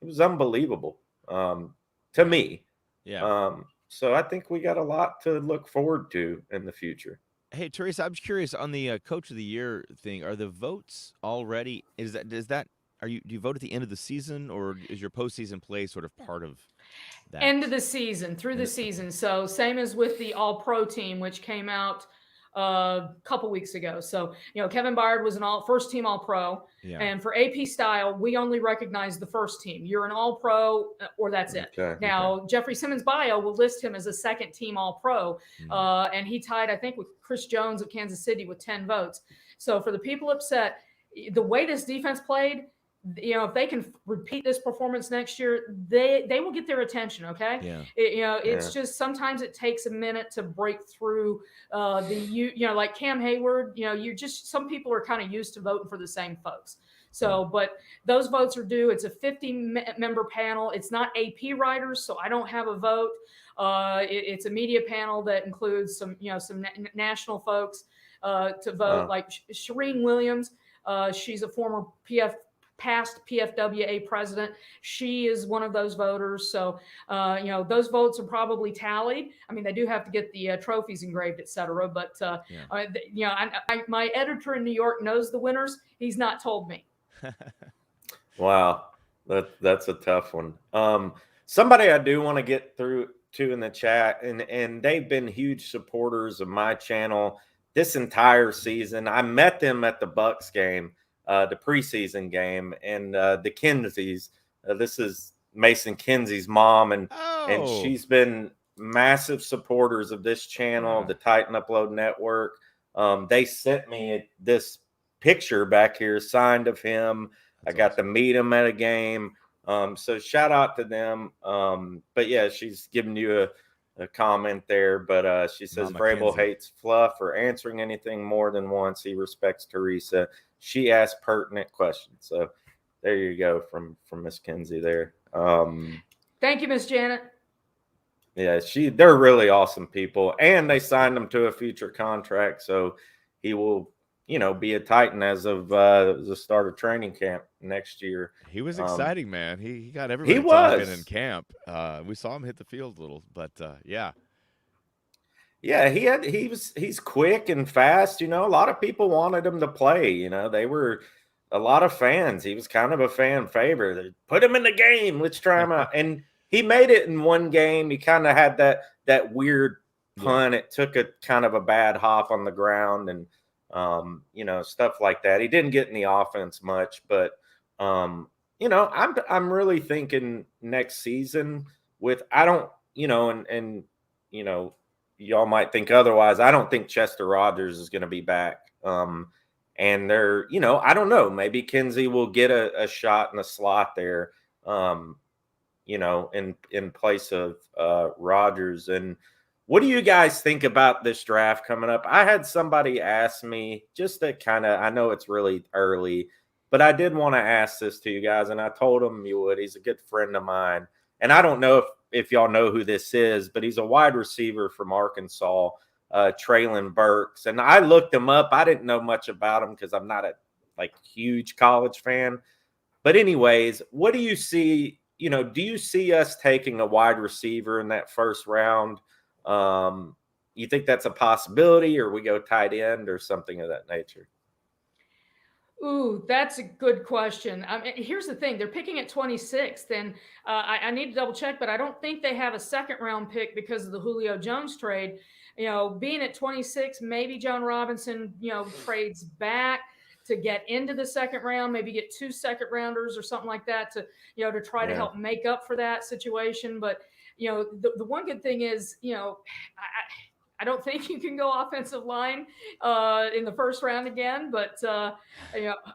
was unbelievable to me. So I think we got a lot to look forward to in the future.
Hey, Teresa, I'm curious on the Coach of the Year thing. Are the votes already? Do you vote at the end of the season, or is your postseason play sort of part of that?
End of the season, through the season. So same as with the All-Pro team, which came out a couple weeks ago. So, Kevin Byard was an first team All-Pro. Yeah. And for AP style, we only recognize the first team. You're an All-Pro or that's it. Now, Jeffrey Simmons' bio will list him as a second team All-Pro. And he tied, I think, with Chris Jones of Kansas City with 10 votes. So for the people upset, the way this defense played, if they can repeat this performance next year, they will get their attention. Okay. Yeah. It's just, sometimes it takes a minute to break through like Cam Hayward, some people are kind of used to voting for the same folks. So, but those votes are due. It's a 50-member panel. It's not AP writers, so I don't have a vote. It's a media panel that includes some national folks to vote, like Shireen Williams. She's a former past PFWA president. She is one of those voters. So, those votes are probably tallied. I mean, they do have to get the trophies engraved, et cetera. But, my editor in New York knows the winners. He's not told me.
Wow. That's a tough one. Somebody I do want to get through to in the chat, and they've been huge supporters of my channel this entire season. I met them at the Bucks game, the preseason game, and the Kinseys. This is Mason Kinsey's mom, and she's been massive supporters of this channel, the Titan Upload Network. They sent me this picture back here signed of him. I got to meet him at a game. So shout out to them. But yeah, she's giving you a comment there, but she says Vrabel hates fluff or answering anything more than once. He respects Teresa. She asked pertinent questions. So there you go from Miss Kinsey there.
Thank you, Miss Janet.
Yeah, they're really awesome people, and they signed him to a future contract, so he will be a Titan as of the start of training camp next year.
He was exciting, man. He got
He
everybody talking in
was.
camp. We saw him hit the field a little, but yeah.
Yeah, he's quick and fast. A lot of people wanted him to play. They were a lot of fans. He was kind of a fan favorite. They put him in the game. Let's try him out. And he made it in one game. He kind of had that weird punt. It took a kind of a bad hop on the ground and stuff like that. He didn't get in the offense much, but I'm really thinking next season with y'all might think otherwise. I don't think Chester Rogers is going to be back. And they're, I don't know, maybe Kinsey will get a shot in the slot there, in place of Rogers. And what do you guys think about this draft coming up? I had somebody ask me just to I know it's really early, but I did want to ask this to you guys. And I told him you would. He's a good friend of mine. And I don't know if y'all know who this is, but he's a wide receiver from Arkansas, Traylon Burks. And I looked him up. I didn't know much about him because I'm not a huge college fan. But anyways, what do you see? Do you see us taking a wide receiver in that first round? You think that's a possibility, or we go tight end or something of that nature?
Ooh, that's a good question. Here's the thing. They're picking at 26th, and I need to double check, but I don't think they have a second round pick because of the Julio Jones trade. Being at 26, maybe John Robinson, trades back to get into the second round, maybe get 2 second rounders or something like that to try to help make up for that situation. But, the one good thing is, I don't think you can go offensive line in the first round again, but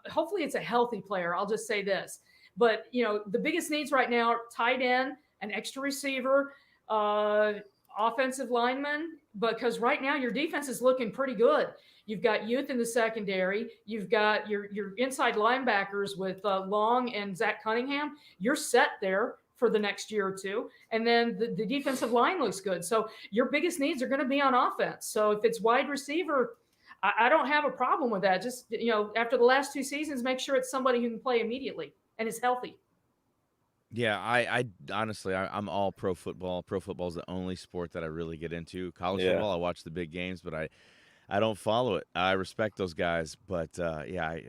hopefully it's a healthy player. I'll just say this. But, the biggest needs right now are tight end, an extra receiver, offensive lineman, because right now your defense is looking pretty good. You've got youth in the secondary. You've got your inside linebackers with Long and Zach Cunningham. You're set there for the next year or two. And then the defensive line looks good. So your biggest needs are going to be on offense. So if it's wide receiver, I don't have a problem with that. Just, after the last 2 seasons, make sure it's somebody who can play immediately and is healthy.
Yeah, I honestly, I'm all pro football. Pro football is the only sport that I really get into. College football, I watch the big games, but I don't follow it. I respect those guys, but I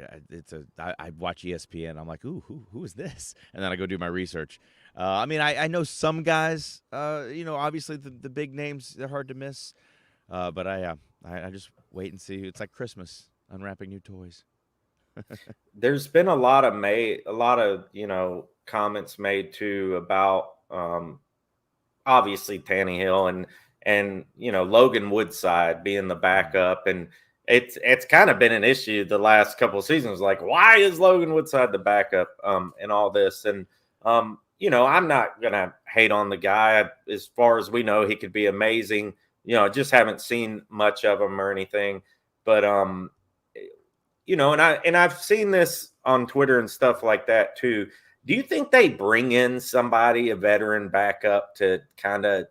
watch ESPN. I'm like, ooh, who is this? And then I go do my research. I know some guys. Obviously the big names, they're hard to miss. But I just wait and see. It's like Christmas, unwrapping new toys.
There's been a lot of comments made too about obviously Tannehill and Logan Woodside being the backup, and it's kind of been an issue the last couple of seasons. Like, why is Logan Woodside the backup and all this? And I'm not gonna hate on the guy. As far as we know, he could be amazing. Just haven't seen much of him or anything. But and I've seen this on Twitter and stuff like that too. Do you think they bring in somebody, a veteran backup, to kind of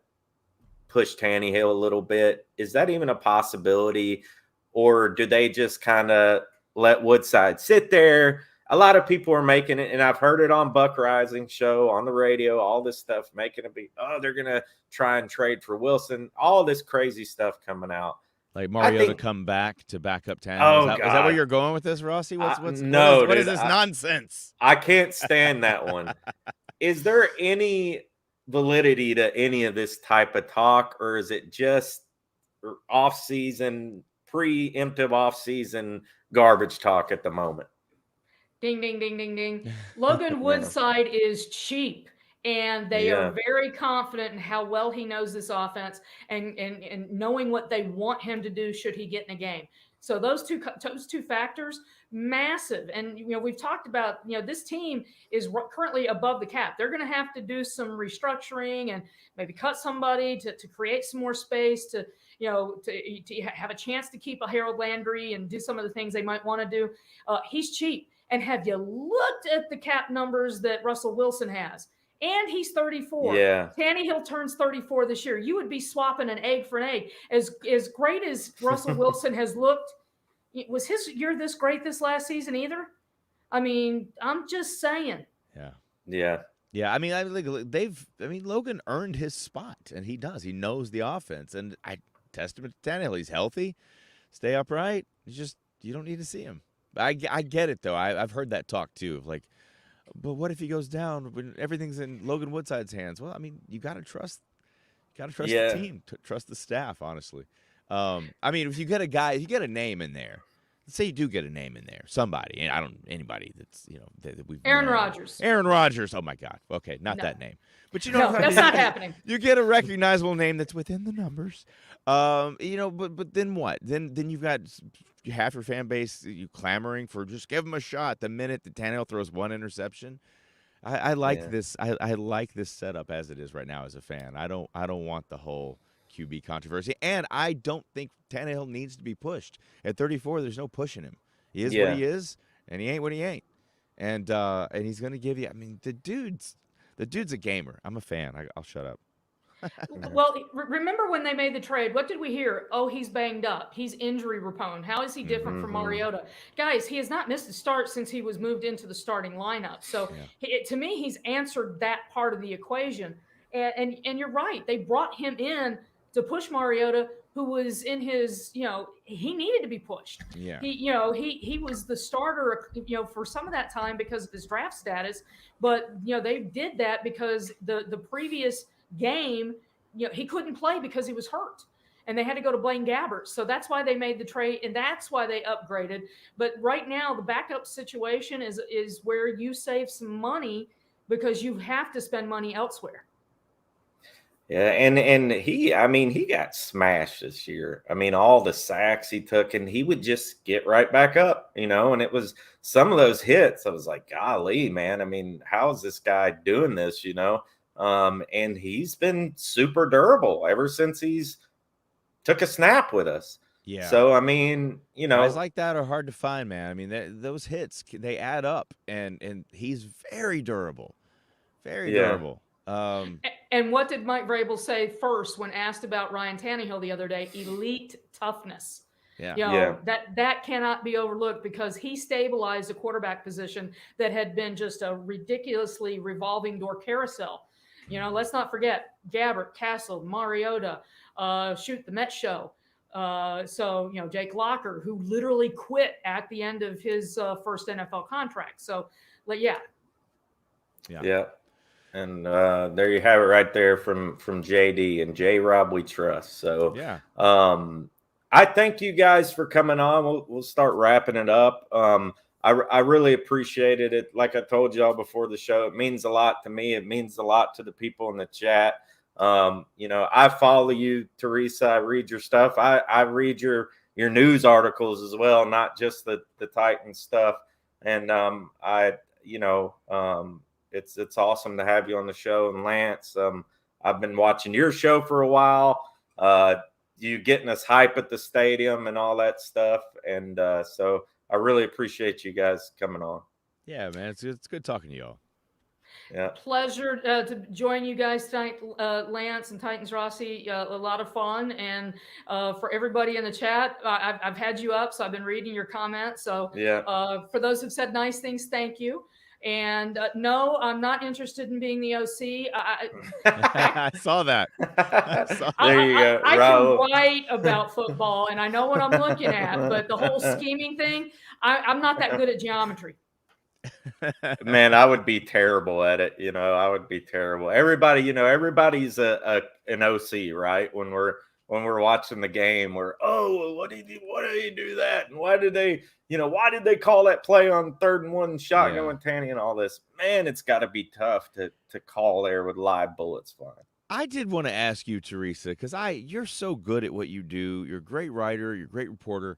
push Tannehill a little bit? Is that even a possibility? Or do they just kind of let Woodside sit there? A lot of people are making it, and I've heard it on Buck Rising show, on the radio, all this stuff, making it be, they're going to try and trade for Wilson, all this crazy stuff coming out.
Like Mariota come back to back up Tannehill. Is that where you're going with this, Rossi? What is this nonsense?
I can't stand that one. Is there any validity to any of this type of talk, or is it just off-season, preemptive off-season garbage talk at the moment?
Ding, ding, ding, ding, ding. Logan Woodside is cheap. And they are very confident in how well he knows this offense and knowing what they want him to do should he get in a game. So those two factors, massive. And, we've talked about, this team is currently above the cap. They're going to have to do some restructuring and maybe cut somebody to create some more space to have a chance to keep a Harold Landry and do some of the things they might want to do. He's cheap. And have you looked at the cap numbers that Russell Wilson has? And he's 34.
Yeah.
Tannehill turns 34 this year. You would be swapping an egg for an egg. As great as Russell Wilson has looked, Was his year this great this last season either? I mean, I'm just saying.
Yeah.
Yeah.
Yeah, I mean, Logan earned his spot, and he does. He knows the offense, and I testament to Tannehill. He's healthy, stay upright. You don't need to see him. I get it though. I've heard that talk too. Of like, but what if he goes down when everything's in Logan Woodside's hands? Well, I mean, you got to trust the team, trust the staff. Honestly, I mean, if you get a name in there. Let's say you do get a name in there, somebody, and anybody that's that we've
Aaron
known.
Rodgers.
Aaron Rodgers. Oh my God. Okay, not
No.
that name, but
No, that's not happening.
You get a recognizable name that's within the numbers. But then what? Then you've got half your fan base you clamoring for just give him a shot. The minute that Tannehill throws one interception, I like this. I like this setup as it is right now as a fan. I don't want the whole QB controversy, and I don't think Tannehill needs to be pushed. At 34, there's no pushing him. He is what he is, and he ain't what he ain't. And he's going to give you. I mean, the dude's a gamer. I'm a fan. I'll shut up.
Well, remember when they made the trade? What did we hear? Oh, he's banged up. He's injury prone. How is he different from Mariota? Guys, he has not missed a start since he was moved into the starting lineup. So to me, he's answered that part of the equation. And you're right. They brought him in to push Mariota, who was in his, he needed to be pushed.
Yeah.
He was the starter, for some of that time because of his draft status. But, they did that because the previous game, he couldn't play because he was hurt. And they had to go to Blaine Gabbert. So that's why they made the trade, and that's why they upgraded. But right now, the backup situation is where you save some money because you have to spend money elsewhere.
Yeah, and he got smashed this year. I mean, all the sacks he took, and he would just get right back up, and it was some of those hits. I was like, golly, man. I mean, how is this guy doing this, and he's been super durable ever since he's took a snap with us.
Yeah.
So, I mean,
guys like that are hard to find, man. I mean, those hits, they add up, and he's very durable. Very durable.
And what did Mike Vrabel say first when asked about Ryan Tannehill the other day? Elite toughness.
Yeah.
That cannot be overlooked because he stabilized a quarterback position that had been just a ridiculously revolving door carousel. Let's not forget Gabbert, Castle, Mariota, the Met show. Jake Locker, who literally quit at the end of his first NFL contract. So, yeah.
And there you have it right there from JD and J-Rob we trust. So I thank you guys for coming on. We'll start wrapping it up. I really appreciated it. Like I told y'all before the show, it means a lot to me. It means a lot to the people in the chat. I follow you, Teresa. I read your stuff. I read your news articles as well, not just the Titans stuff. And it's awesome to have you on the show. And Lance, I've been watching your show for a while. You getting us hype at the stadium and all that stuff. And so I really appreciate you guys coming on.
Yeah, man. It's good talking to y'all.
Yeah.
Pleasure to join you guys tonight, Lance and Titans Rossi. A lot of fun. And for everybody in the chat, I've had you up, so I've been reading your comments. So for those who've said nice things, thank you. And no, I'm not interested in being the OC.
I saw that.
There you go.
I can write about football, and I know what I'm looking at, but the whole scheming thing, I'm not that good at geometry.
Man, I would be terrible at it. I would be terrible. Everybody, everybody's an OC, right? When we're watching the game, what did he do that? And why did they call that play on 3rd and 1 shotgun with Tanny and all this? Man, it's got to be tough to call there with live bullets flying.
I did want to ask you, Teresa, because you're so good at what you do. You're a great writer. You're a great reporter.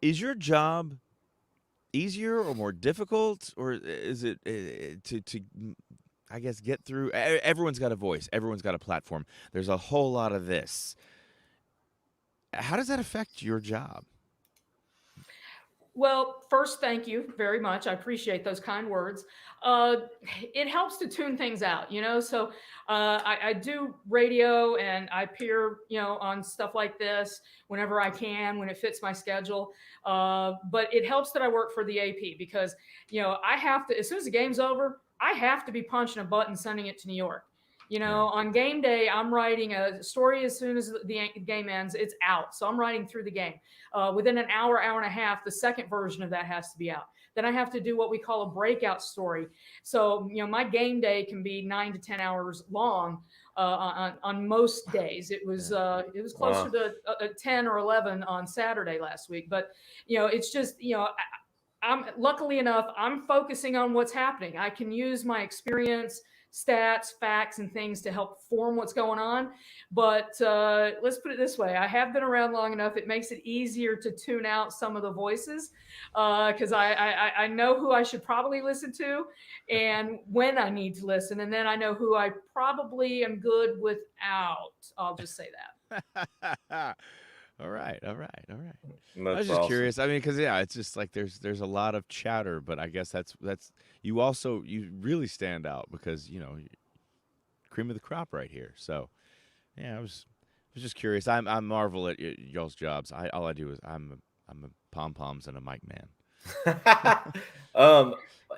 Is your job easier or more difficult, or is it to I guess get through? Everyone's got a voice. Everyone's got a platform. There's a whole lot of this. How does that affect your job?
Well, first, thank you very much. I appreciate those kind words. It helps to tune things out, So I do radio and I appear, on stuff like this whenever I can, when it fits my schedule. But it helps that I work for the AP because, I have to, as soon as the game's over, I have to be punching a button, sending it to New York. On game day, I'm writing a story as soon as the game ends, it's out. So I'm writing through the game. Within an hour, hour and a half, the second version of that has to be out. Then I have to do what we call a breakout story. So, my game day can be 9 to 10 hours long on most days. It was closer to 10 or 11 on Saturday last week. But, it's just, I'm luckily enough, I'm focusing on what's happening. I can use my experience, stats, facts, and things to help form what's going on. But let's put it this way. I have been around long enough. It makes it easier to tune out some of the voices because I know who I should probably listen to and when I need to listen. And then I know who I probably am good without. I'll just say that.
All right. I was
That's
just
awesome.
curious. I mean, because it's just like there's a lot of chatter, but I guess that's you really stand out because cream of the crop right here. So yeah, I was just curious. I marvel at y'all's jobs. All I do is I'm a pom poms and a mic man.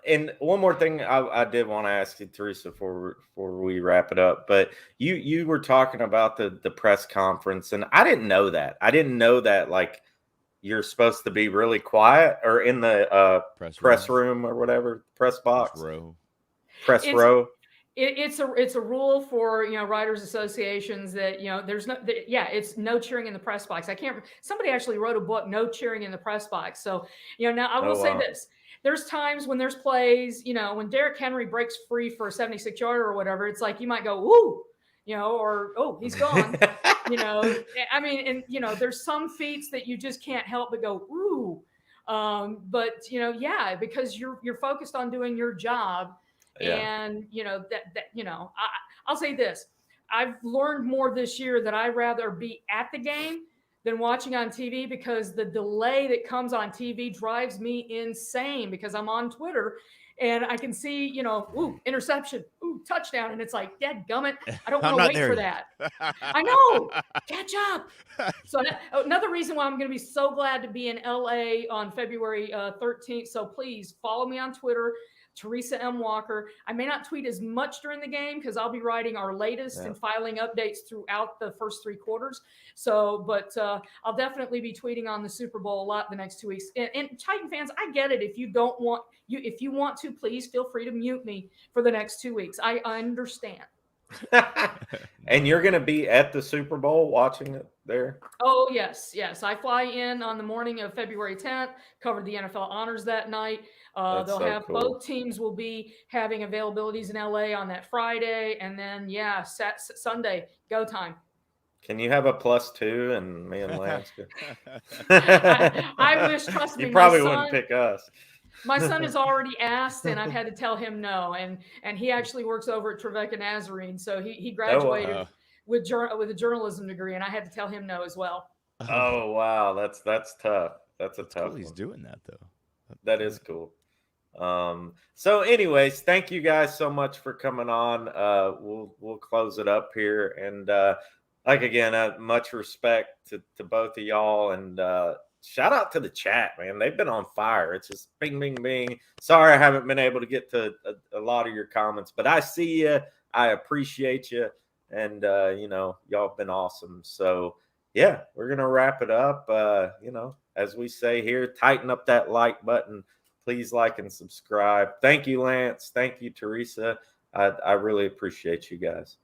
And one more thing I did want to ask you, Teresa, before we wrap it up. But you were talking about the press conference, and I didn't know that. Like you're supposed to be really quiet or in the press room or whatever, press box, press row.
It's a rule for writers associations that there's it's no cheering in the press box. Somebody actually wrote a book, No Cheering in the Press Box. So now I will say this. There's times when there's plays, when Derrick Henry breaks free for a 76-yarder or whatever, it's like you might go, "Ooh," or "Oh, he's gone." I mean, and there's some feats that you just can't help but go, "Ooh." But because you're focused on doing your job.
Yeah.
And I'll say this: I've learned more this year that I'd rather be at the game than watching on TV because the delay that comes on TV drives me insane because I'm on Twitter and I can see, ooh, interception, ooh, touchdown. And it's like, dadgummit, I don't want to wait for that. I know, catch up. So another reason why I'm going to be so glad to be in LA on February 13th. So please follow me on Twitter, Teresa M. Walker. I may not tweet as much during the game because I'll be writing our latest and filing updates throughout the first 3 quarters. So, but I'll definitely be tweeting on the Super Bowl a lot the next 2 weeks. And Titan fans, I get it. If you want to, please feel free to mute me for the next 2 weeks. I understand.
And you're going to be at the Super Bowl watching it there?
Oh, yes. I fly in on the morning of February 10th, covered the NFL honors that night. They'll have cool. Both teams will be having availabilities in LA on that Friday. And then, Sunday, go time.
Can you have a +2 and me and Lance?
I wish, trust me.
You probably wouldn't pick us.
My son has already asked, and I've had to tell him no. And he actually works over at Trevecca Nazarene. So he graduated with a journalism degree, and I had to tell him no as well.
Oh, wow. That's tough. That's tough
cool
one.
He's doing that, though.
That is cool. So anyways, thank you guys so much for coming on. We'll close it up here. And again, much respect to both of y'all. And shout out to the chat, man. They've been on fire. It's just bing, bing, bing. Sorry I haven't been able to get to a lot of your comments, but I see you. I appreciate you. And, y'all have been awesome. So, yeah, we're going to wrap it up. As we say here, tighten up that like button. Please like and subscribe. Thank you, Lance. Thank you, Teresa. I really appreciate you guys.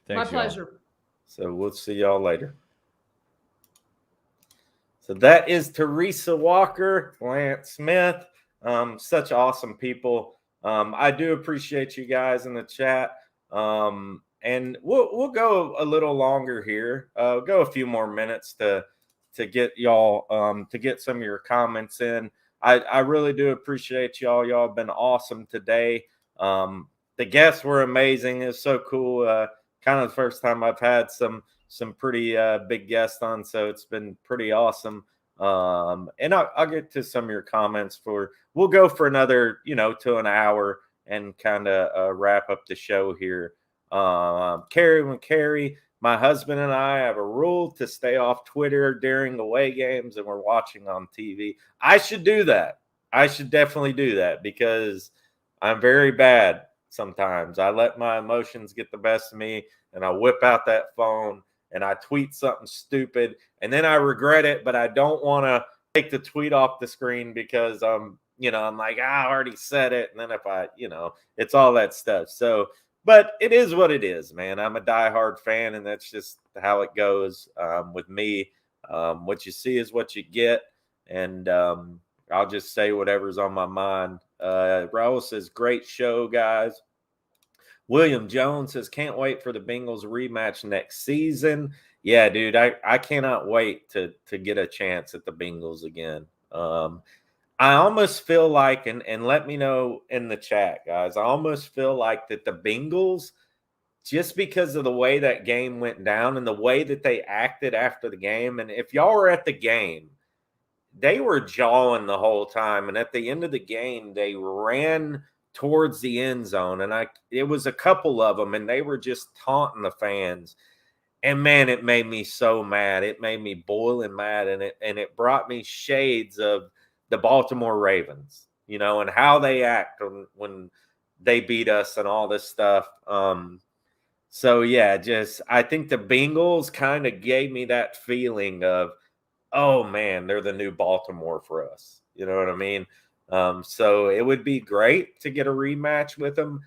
Thanks,
my pleasure.
So we'll see y'all later. So that is Teresa Walker, Lance Smith. Such awesome people. I do appreciate you guys in the chat. And we'll go a little longer here. Go a few more minutes to get y'all to get some of your comments in. I really do appreciate y'all. Y'all have been awesome today. The guests were amazing. It's so cool. Kind of the first time I've had some pretty big guests on, so it's been pretty awesome. And I'll get to some of your comments we'll go for another, to an hour and kind of wrap up the show here. Carrie, my husband and I have a rule to stay off Twitter during away games and we're watching on TV. I should do that. I should definitely do that because I'm very bad sometimes. I let my emotions get the best of me and I whip out that phone and I tweet something stupid and then I regret it, but I don't want to take the tweet off the screen because I'm like, I already said it. And then if I, it's all that stuff. So, but it is what it is, man. I'm a diehard fan and that's just how it goes with me. What you see is what you get. And I'll just say whatever's on my mind. Raul says, great show, guys. William Jones says, can't wait for the Bengals rematch next season. Yeah, dude, I cannot wait to get a chance at the Bengals again. I almost feel like, and let me know in the chat, guys, I almost feel like that the Bengals, just because of the way that game went down and the way that they acted after the game, and if y'all were at the game, they were jawing the whole time. And at the end of the game, they ran towards the end zone. And it was a couple of them, and they were just taunting the fans. And man, it made me so mad. It made me boiling mad. And it brought me shades of the Baltimore Ravens, and how they act when they beat us and all this stuff. So yeah, I think the Bengals kind of gave me that feeling of, oh man, they're the new Baltimore for us. You know what I mean? So it would be great to get a rematch with them.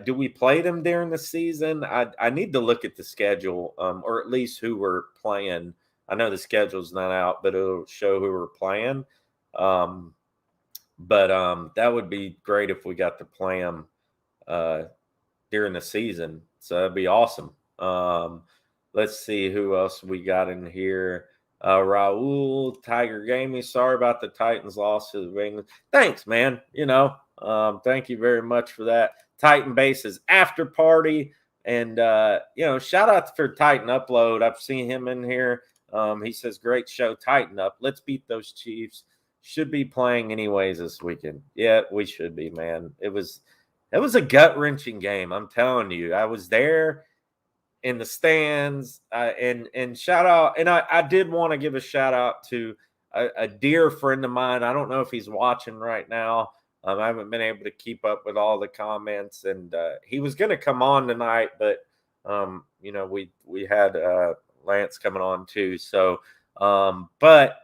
Do we play them during the season? I need to look at the schedule, or at least who we're playing. I know the schedule's not out, but it'll show who we're playing. But that would be great if we got to play them during the season. So that'd be awesome. Let's see who else we got in here. Raul, Tiger Gaming, sorry about the Titans loss to the Bengals. Thanks, man. Thank you very much for that. Titan Bases after party. And, shout out for Titan Upload. I've seen him in here. He says, great show, Tighten up. Let's beat those Chiefs. Should be playing anyways this weekend. Yeah, we should be, man. It was a gut-wrenching game. I'm telling you. I was there in the stands, and shout out. And I did want to give a shout out to a dear friend of mine. I don't know if he's watching right now. I haven't been able to keep up with all the comments, and he was going to come on tonight, but we had Lance coming on too. So, but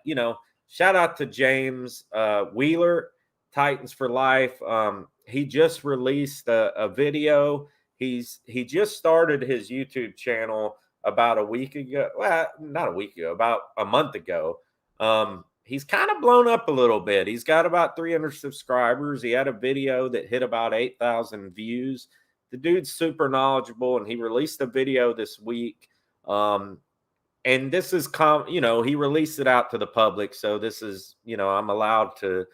shout out to James Wheeler, Titans for Life. He just released a video. He just started his YouTube channel about a week ago. Well, not a week ago, about a month ago. He's kind of blown up a little bit. He's got about 300 subscribers. He had a video that hit about 8,000 views. The dude's super knowledgeable, and he released a video this week. And this is, he released it out to the public. So this is, I'm allowed to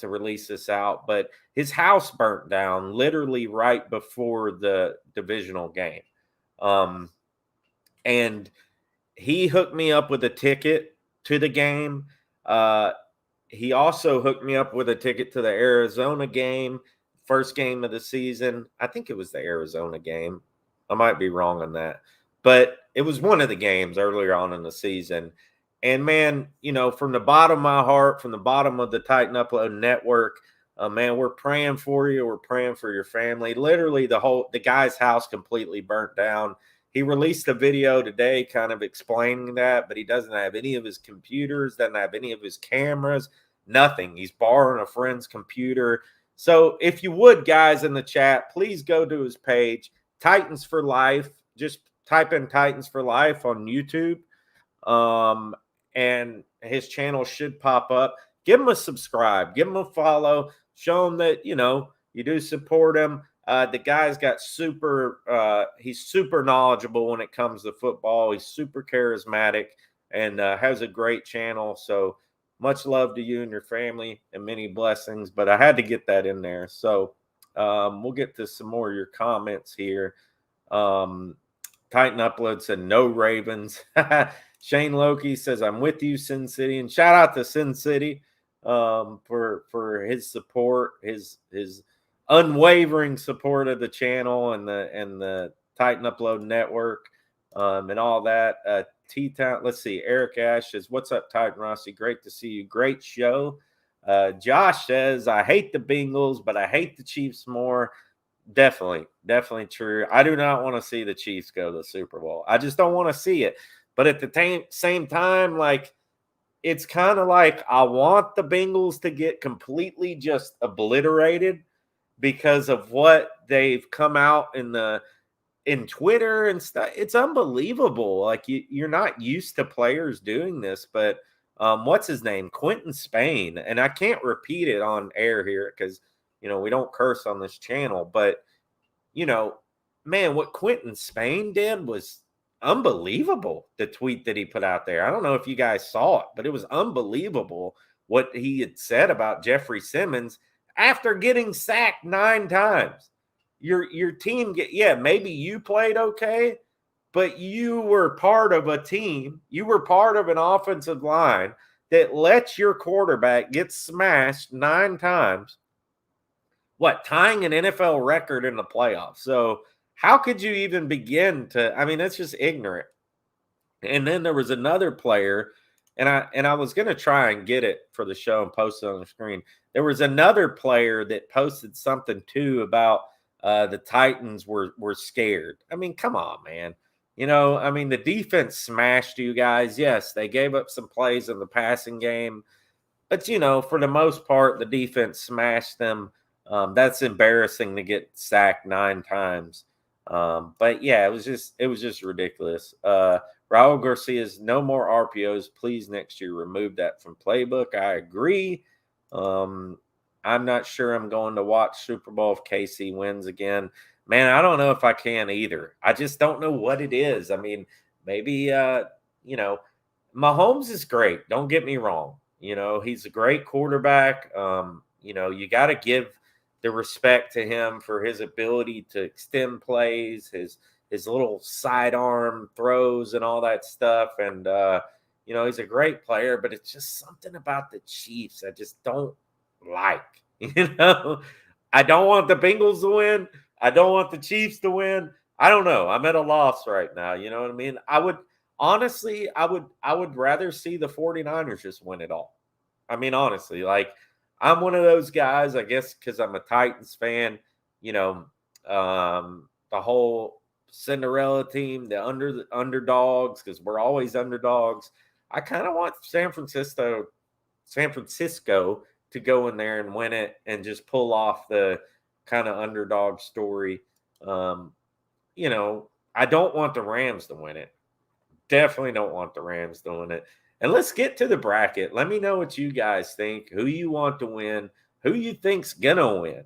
release this out. But his house burnt down literally right before the divisional game. And he hooked me up with a ticket to the game. He also hooked me up with a ticket to the Arizona game, first game of the season. I think it was the Arizona game. I might be wrong on that. But it was one of the games earlier on in the season. And, man, from the bottom of my heart, from the bottom of the Titan Upload Network, man, we're praying for you. We're praying for your family. Literally, the guy's house completely burnt down. He released a video today kind of explaining that, but he doesn't have any of his computers, doesn't have any of his cameras, nothing. He's borrowing a friend's computer. So if you would, guys, in the chat, please go to his page, Titans for Life. Just type in Titans for Life on YouTube, and his channel should pop up. Give him a subscribe. Give him a follow. Show him that, you do support him. The guy's got he's super knowledgeable when it comes to football. He's super charismatic and has a great channel. So much love to you and your family and many blessings. But I had to get that in there. So we'll get to some more of your comments here. Titan Upload said no Ravens. Shane Loki says, I'm with you, Sin City. And shout out to Sin City for his support, his unwavering support of the channel and the Titan Upload Network and all that. T-Town, let's see. Eric Ash says, what's up, Titan Rossi? Great to see you. Great show. Josh says, I hate the Bengals, but I hate the Chiefs more. Definitely true. I do not want to see the Chiefs go to the Super Bowl. I just don't want to see it. But at the same time, like, it's kind of like I want the Bengals to get completely just obliterated because of what they've come out in Twitter and stuff. It's unbelievable. Like, you're not used to players doing this, but what's his name? Quentin Spain. And I can't repeat it on air here because, we don't curse on this channel, but, man, what Quentin Spain did was unbelievable. The tweet that he put out there. I don't know if you guys saw it, but it was unbelievable what he had said about Jeffrey Simmons after getting sacked 9 times. Your team maybe you played okay, but you were part of a team. You were part of an offensive line that let your quarterback get smashed 9 times. Tying an NFL record in the playoffs. So how could you even begin to, that's just ignorant. And then there was another player, and I was going to try and get it for the show and post it on the screen. There was another player that posted something too about the Titans were scared. Come on, man. The defense smashed you guys. Yes, they gave up some plays in the passing game. But, for the most part, the defense smashed them. That's embarrassing to get sacked 9 times. But yeah, it was just ridiculous. Raul Garcia's no more RPOs. Please next year remove that from playbook. I agree. I'm not sure I'm going to watch Super Bowl if KC wins again. Man, I don't know if I can either. I just don't know what it is. Maybe Mahomes is great. Don't get me wrong. He's a great quarterback. You got to give the respect to him for his ability to extend plays, his little sidearm throws and all that stuff. And, he's a great player, but it's just something about the Chiefs I just don't like. I don't want the Bengals to win. I don't want the Chiefs to win. I don't know. I'm at a loss right now. You know what I mean? I would rather see the 49ers just win it all. Honestly, like, I'm one of those guys, I guess, because I'm a Titans fan, the whole Cinderella team, the underdogs, because we're always underdogs. I kind of want San Francisco to go in there and win it and just pull off the kind of underdog story. I don't want the Rams to win it. Definitely don't want the Rams to win it. And let's get to the bracket. Let me know what you guys think, who you want to win, who you think's going to win.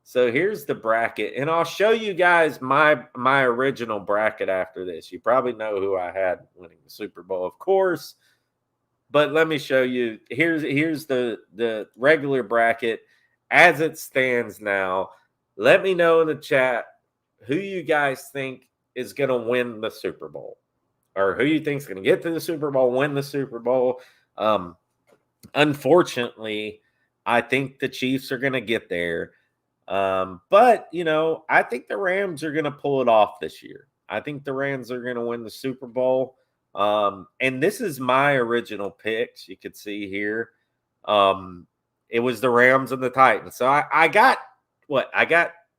So here's the bracket, and I'll show you guys my original bracket after this. You probably know who I had winning the Super Bowl, of course. But let me show you. Here's the regular bracket as it stands now. Let me know in the chat who you guys think is going to win the Super Bowl. Or who you think is going to get to the Super Bowl, win the Super Bowl. Unfortunately, I think the Chiefs are going to get there. But, I think the Rams are going to pull it off this year. I think the Rams are going to win the Super Bowl. And this is my original picks. You could see here. It was the Rams and the Titans. So I got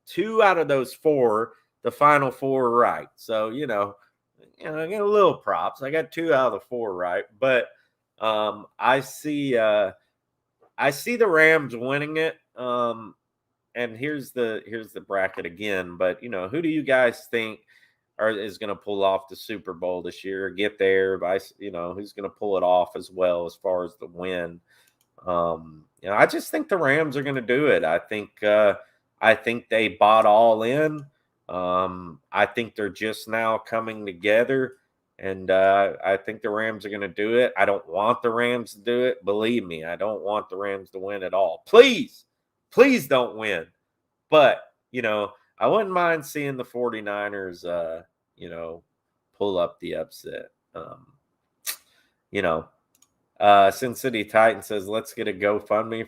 2 out of those 4, the final 4 right. So, I get a little props. I got 2 out of the 4 right, but I see the Rams winning it. And here's the bracket again. But who do you guys think is going to pull off the Super Bowl this year? Get there, who's going to pull it off as well as far as the win? I just think the Rams are going to do it. I think they bought all in. I think they're just now coming together, and I think the Rams are going to do it. I don't want the Rams to do it. Believe me, I don't want the Rams to win at all. Please don't win. But, I wouldn't mind seeing the 49ers, pull up the upset. Sin City Titan says, let's get a GoFundMe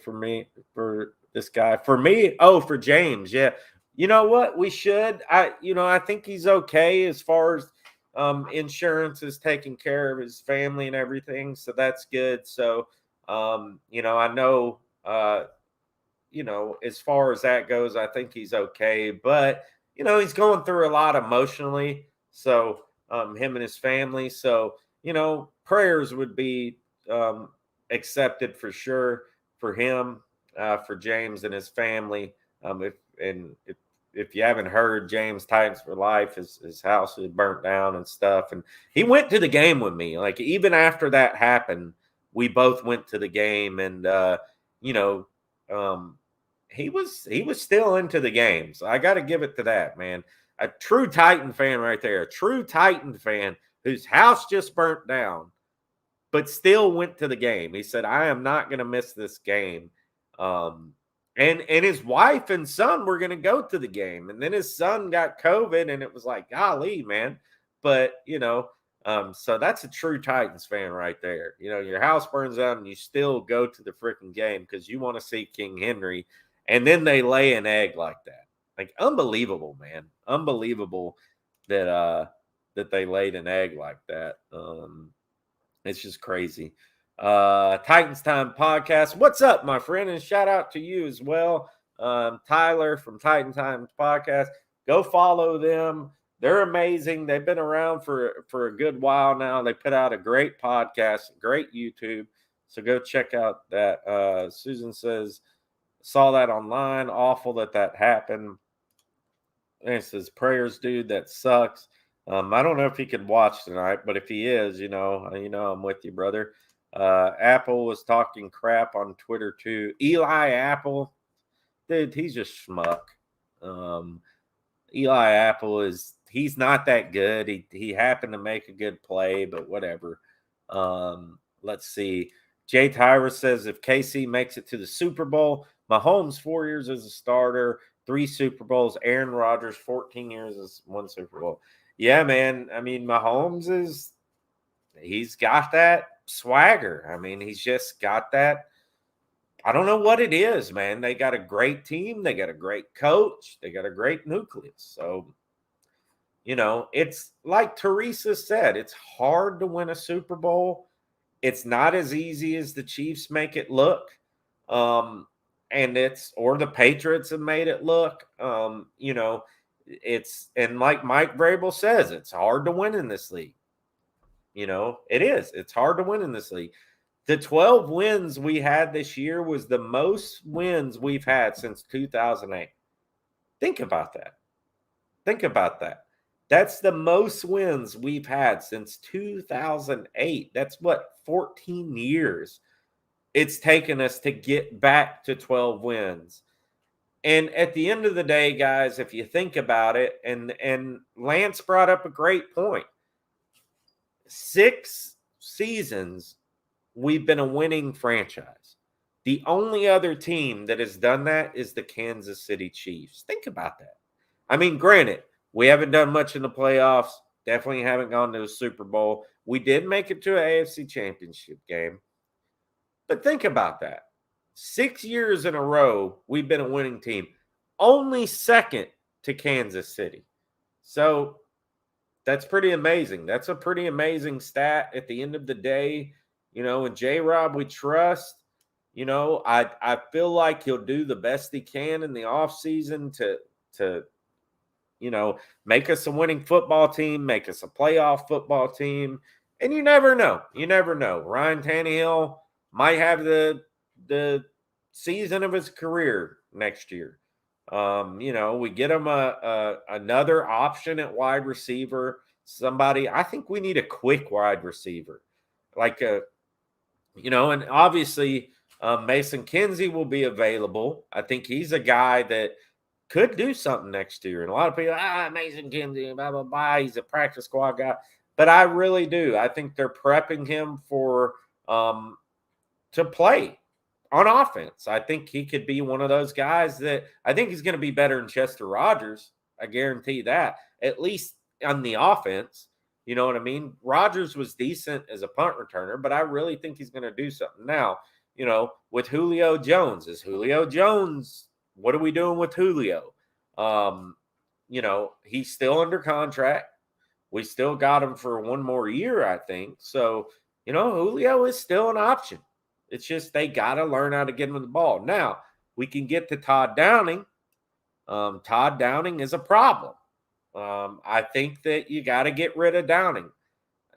for this guy. For me, for James. Yeah. You know what? We should. I think he's okay as far as insurance is taking care of his family and everything. So that's good. So, I know, as far as that goes, I think he's okay. But, he's going through a lot emotionally. So, him and his family. So, prayers would be accepted for sure for him, for James and his family. If you haven't heard, James Titans for Life, his house was burnt down and stuff. And he went to the game with me. Like, even after that happened, we both went to the game, and he was still into the game. So I got to give it to that, man. A true Titan fan right there. A true Titan fan whose house just burnt down, but still went to the game. He said, I am not going to miss this game. And his wife and son were going to go to the game. And then his son got COVID, and it was like, golly, man. But, so that's a true Titans fan right there. Your house burns down and you still go to the freaking game because you want to see King Henry. And then they lay an egg like that. Like, unbelievable, man. Unbelievable that they laid an egg like that. It's just crazy. Titans Time Podcast. What's up, my friend? And shout out to you as well. Tyler from Titan Times Podcast. Go follow them. They're amazing. They've been around for a good while now. They put out a great podcast, great YouTube. So go check out that. Susan says, saw that online. Awful that happened. And it says, prayers, dude, that sucks. I don't know if he could watch tonight, but if he is, I'm with you, brother. Apple was talking crap on Twitter too. Eli Apple, dude, he's just schmuck. Eli Apple he's not that good. He happened to make a good play, but whatever. Let's see. Jay Tyra says, if KC makes it to the Super Bowl, Mahomes 4 years as a starter, 3 Super Bowls. Aaron Rodgers 14 years as 1 Super Bowl. Yeah, man. I mean, Mahomes he's got that swagger. I mean, he's just got that. I don't know what it is, man. They got a great team. They got a great coach. They got a great nucleus. So, it's like Teresa said, it's hard to win a Super Bowl. It's not as easy as the Chiefs make it look. Or the Patriots have made it look. And like Mike Vrabel says, it's hard to win in this league. It is. It's hard to win in this league. The 12 wins we had this year was the most wins we've had since 2008. Think about that. That's the most wins we've had since 2008. That's 14 years it's taken us to get back to 12 wins. And at the end of the day, guys, if you think about it, and Lance brought up a great point, 6 seasons we've been a winning franchise. The only other team that has done that is the Kansas City Chiefs. Think about that. I mean, granted, we haven't done much in the playoffs. Definitely haven't gone to a Super Bowl. We did make it to an AFC Championship game. But think about that. 6 years in a row, we've been a winning team. Only second to Kansas City. So that's pretty amazing. That's a pretty amazing stat at the end of the day. And J-Rob, we trust. I feel like he'll do the best he can in the offseason to make us a winning football team, make us a playoff football team. And you never know. Ryan Tannehill might have the season of his career next year. We get him another option at wide receiver. Somebody, I think we need a quick wide receiver. And obviously Mason Kinsey will be available. I think he's a guy that could do something next year. And a lot of people, Mason Kinsey, blah, blah, blah. He's a practice squad guy. But I really do. I think they're prepping him for to play on offense. I think he could be one of those guys that I think he's going to be better than Chester Rogers. I guarantee that, at least on the offense. You know what I mean? Rodgers was decent as a punt returner, but I really think he's going to do something. Now, with Julio Jones, what are we doing with Julio? He's still under contract. We still got him for one more year, I think. So, Julio is still an option. It's just they got to learn how to get him the ball. Now, we can get to Todd Downing. Todd Downing is a problem. I think that you got to get rid of Downing.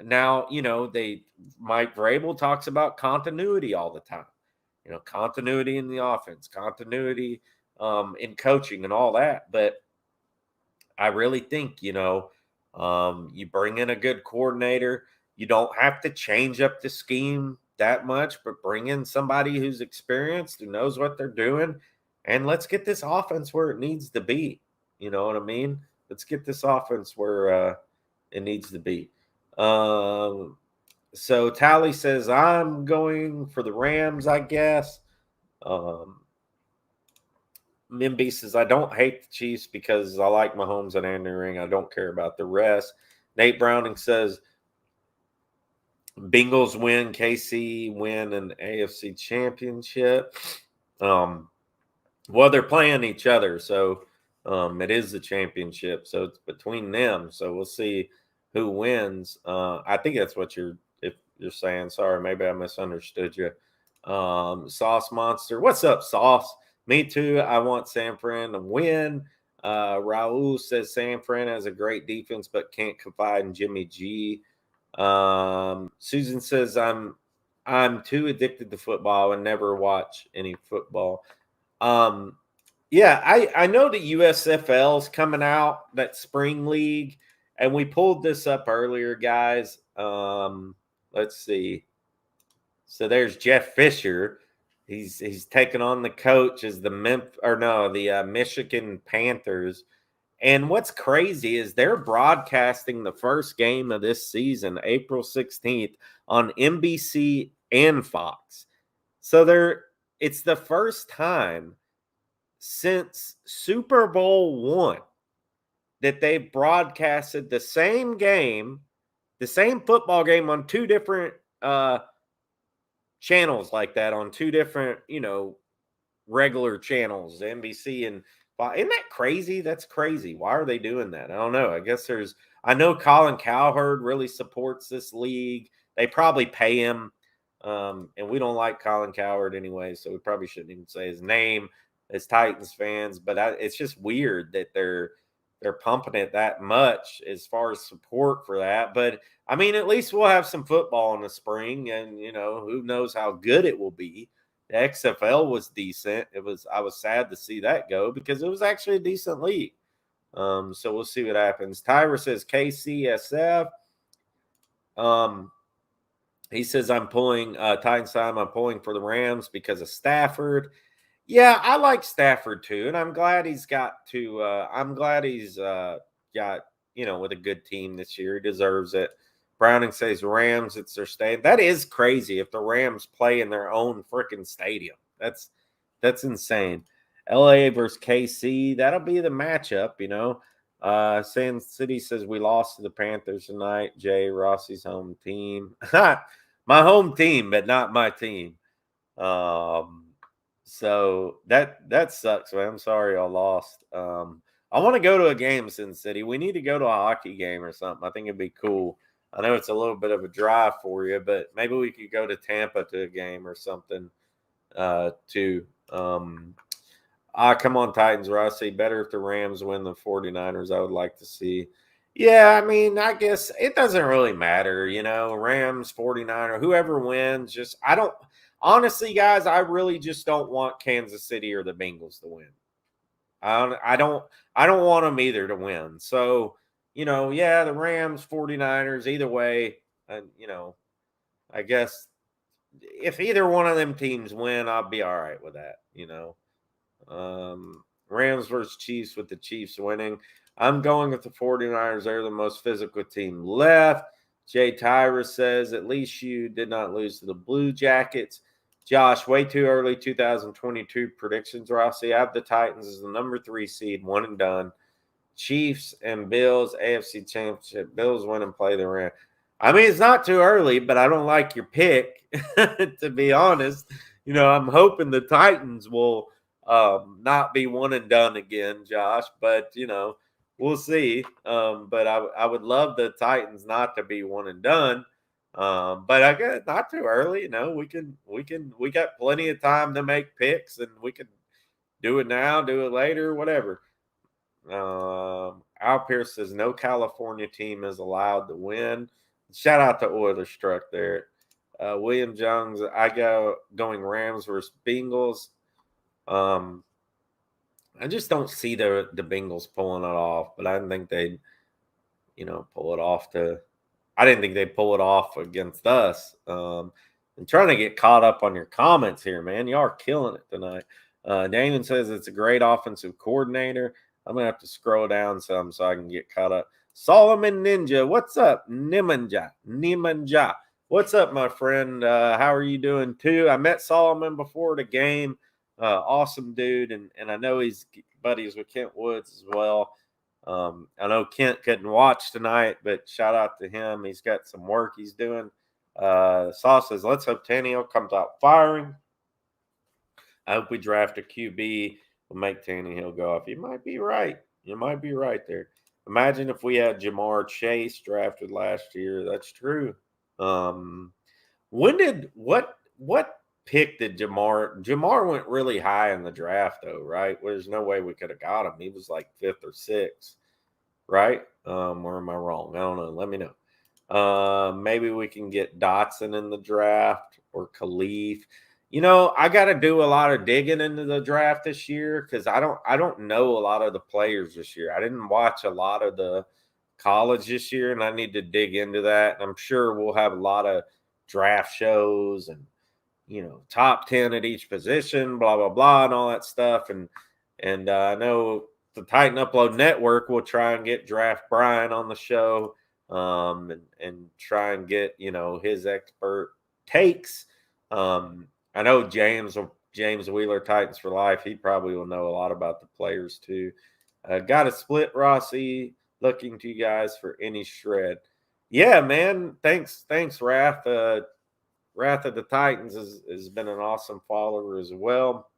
Now, Mike Vrabel talks about continuity all the time. Continuity in the offense, continuity in coaching and all that. But I really think, you bring in a good coordinator. You don't have to change up the scheme that much, but bring in somebody who's experienced, who knows what they're doing, and let's get this offense where it needs to be. You know what I mean? Let's get this offense where it needs to be. So Tally says, I'm going for the Rams, I guess. Mimby says, I don't hate the Chiefs because I like Mahomes and Andy Ring. I don't care about the rest. Nate Browning says, Bengals win, KC win an AFC championship. Well, they're playing each other, so it is the championship. So it's between them. So we'll see who wins. I think that's what you're saying. Sorry, maybe I misunderstood you. Sauce Monster. What's up, Sauce? Me too. I want San Fran to win. Raul says San Fran has a great defense but can't confide in Jimmy G. Susan says I'm too addicted to football and never watch any football. Yeah, I know the USFL is coming out, that spring league, and we pulled this up earlier, guys. Let's see. So there's Jeff Fisher. He's taking on the coach as the Michigan Panthers. And what's crazy is they're broadcasting the first game of this season, April 16th, on NBC and Fox. So it's the first time since Super Bowl I that they broadcasted the same game, the same football game on two different channels like that, on two different, regular channels, NBC and Fox. Isn't that crazy? That's crazy. Why are they doing that? I don't know. I guess I know Colin Cowherd really supports this league. They probably pay him. And we don't like Colin Cowherd anyway, so we probably shouldn't even say his name as Titans fans. But it's just weird that they're pumping it that much as far as support for that. But I mean, at least we'll have some football in the spring, and who knows how good it will be. The XFL was decent. I was sad to see that go because it was actually a decent league. So we'll see what happens. Tyra says KCSF. He says I'm pulling Titans time. I'm pulling for the Rams because of Stafford. Yeah, I like Stafford too, and I'm glad he's got with a good team this year. He deserves it. Browning says Rams, it's their stadium. That is crazy if the Rams play in their own freaking stadium. That's insane. LA versus KC, that'll be the matchup, San City says we lost to the Panthers tonight. Jay Rossi's home team. My home team, but not my team. So that sucks, man. I'm sorry I lost. I want to go to a game, Sin City. We need to go to a hockey game or something. I think it'd be cool. I know it's a little bit of a drive for you, but maybe we could go to Tampa to a game or something too. Come on, Titans, Rossi. Better if the Rams win the 49ers. I would like to see. Yeah, I mean, I guess it doesn't really matter, Rams, 49er, whoever wins. Honestly, guys, I really just don't want Kansas City or the Bengals to win. I don't want them either to win. So, the Rams, 49ers, either way, and I guess if either one of them teams win, I'll be all right with that, Rams versus Chiefs with the Chiefs winning. I'm going with the 49ers. They're the most physical team left. Jay Tyra says, at least you did not lose to the Blue Jackets. Josh, way too early 2022 predictions, Rossi. I have the Titans as the number 3 seed, one and done. Chiefs and Bills, AFC Championship. Bills win and play the Rams. I mean, it's not too early, but I don't like your pick, to be honest. You know, I'm hoping the Titans will not be one and done again, Josh. But, you know, we'll see. But I would love the Titans not to be one and done. But I guess not too early. You know, we got plenty of time to make picks, and we can do it now, do it later, whatever. Al Pierce says no California team is allowed to win. Shout out to Oilers Truck there. William Jones, I going Rams versus Bengals. I just don't see the Bengals pulling it off, but I didn't think they'd, pull it off I didn't think they'd pull it off against us. I'm trying to get caught up on your comments here, man. You are killing it tonight. Damon says it's a great offensive coordinator. I'm going to have to scroll down some so I can get caught up. Solomon Ninja, what's up? Nimanja. What's up, my friend? How are you doing, too? I met Solomon before the game. Awesome dude, and I know he's buddies with Kent Woods as well. I know Kent couldn't watch tonight, but shout out to him. He's got some work he's doing. Saw says, let's hope Tannehill comes out firing. I hope we draft a QB. Will make Tannehill go off. You might be right. You might be right there. Imagine if we had Jamar Chase drafted last year. That's true. What pick did Jamar went really high in the draft, though, right? There's no way we could have got him. He was like 5th or 6th, right? Or am I wrong? I don't know. Let me know. Maybe we can get Dotson in the draft or Khalif. I got to do a lot of digging into the draft this year because I don't know a lot of the players this year. I didn't watch a lot of the college this year, and I need to dig into that. And I'm sure we'll have a lot of draft shows and, top 10 at each position, blah, blah, blah, and all that stuff. And I know the Titan Upload Network will try and get Draft Brian on the show and try and get, his expert takes. I know James Wheeler, Titans for Life. He probably will know a lot about the players too. Got a split, Rossi. Looking to you guys for any shred. Yeah, man. Thanks, Wrath. Wrath of the Titans has been an awesome follower as well.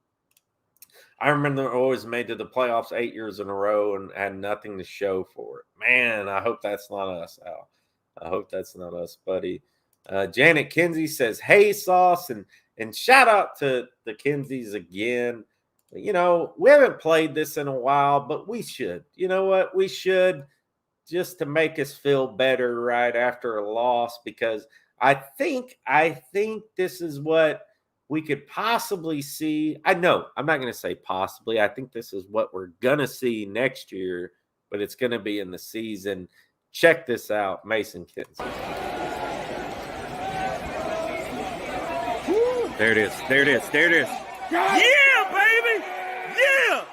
I remember they always made to the playoffs 8 years in a row and had nothing to show for it. Man, I hope that's not us, Al. I hope that's not us, buddy. Janet Kinsey says, hey, Sauce, and shout out to the Kinseys again. We haven't played this in a while, but we should. You know what? We should, just to make us feel better right after a loss, because I think this is what we could possibly see. I know I'm not going to say possibly. I think this is what we're going to see next year, but it's going to be in the season. Check this out, Mason Kinsey. There it is. Yeah, baby. Yeah.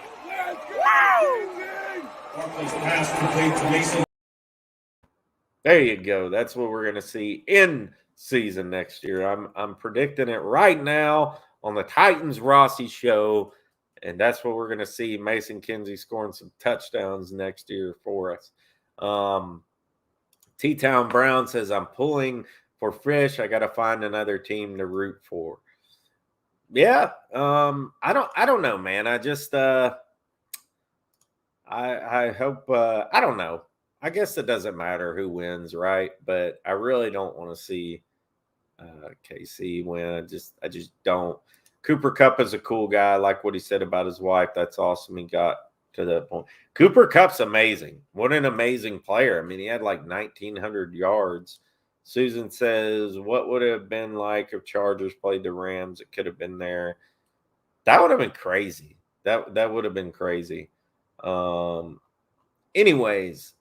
Wow. There you go. That's what we're going to see in season next year. I'm predicting it right now on the Titans Rossi show, and that's what we're going to see. Mason Kinsey scoring some touchdowns next year for us. T-Town Brown says, I'm pulling for Fish. I got to find another team to root for. Yeah, I don't know, man. I just I hope I don't know. I guess it doesn't matter who wins, right? But I really don't want to see KC win. I just don't. Cooper Kupp is a cool guy. I like what he said about his wife. That's awesome. He got to that point. Cooper Kupp's amazing. What an amazing player. I mean, he had like 1,900 yards. Susan says, what would it have been like if Chargers played the Rams? It could have been there. That would have been crazy. That would have been crazy. Anyways,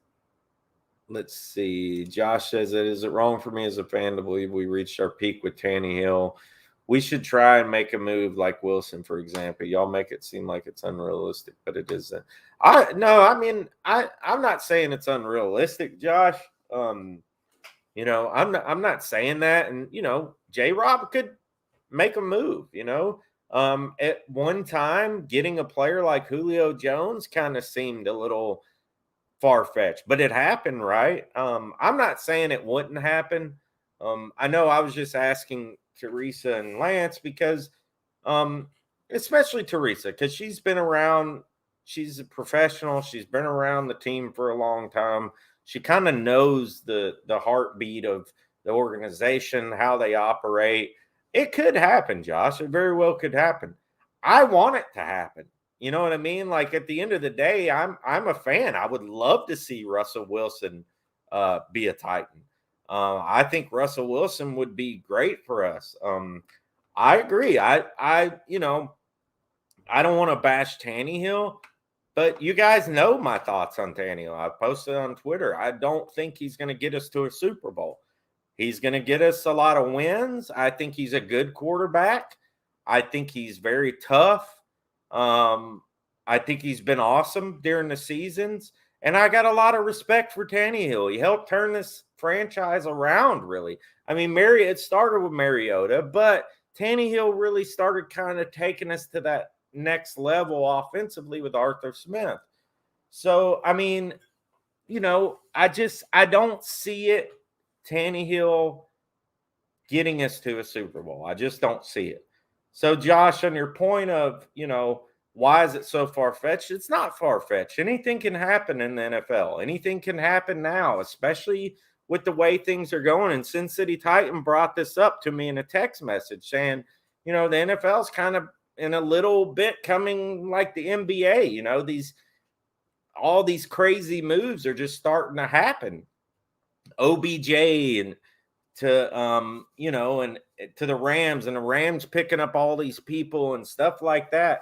let's see. Josh says, is it wrong for me as a fan to believe we reached our peak with Tannehill? We should try and make a move like Wilson, for example. Y'all make it seem like it's unrealistic, but it isn't. I'm not saying it's unrealistic, Josh. I'm not saying that. And, J-Rob could make a move, At one time, getting a player like Julio Jones kind of seemed a little far-fetched, but it happened, right? I'm not saying it wouldn't happen. I know I was just asking Teresa and Lance because especially Teresa, because she's been around, she's a professional, she's been around the team for a long time. She kind of knows the heartbeat of the organization, how they operate. It could happen, Josh. It very well could happen. I want it to happen. You know what I mean? Like at the end of the day, I'm a fan. I would love to see Russell Wilson be a Titan. I think Russell Wilson would be great for us. I agree. I don't want to bash Tannehill, but you guys know my thoughts on Tannehill. I posted on Twitter. I don't think he's going to get us to a Super Bowl. He's going to get us a lot of wins. I think he's a good quarterback. I think he's very tough. I think he's been awesome during the seasons. And I got a lot of respect for Tannehill. He helped turn this franchise around, really. I mean, it started with Mariota, but Tannehill really started kind of taking us to that next level offensively with Arthur Smith. So, I mean, I don't see it, Tannehill getting us to a Super Bowl. I just don't see it. So, Josh, on your point of, why is it so far-fetched? It's not far-fetched. Anything can happen in the NFL. Anything can happen now, especially with the way things are going. And Sin City Titan brought this up to me in a text message saying, the NFL's kind of in a little bit coming like the NBA. All these crazy moves are just starting to happen. OBJ and to and to the Rams, and the Rams picking up all these people and stuff like that.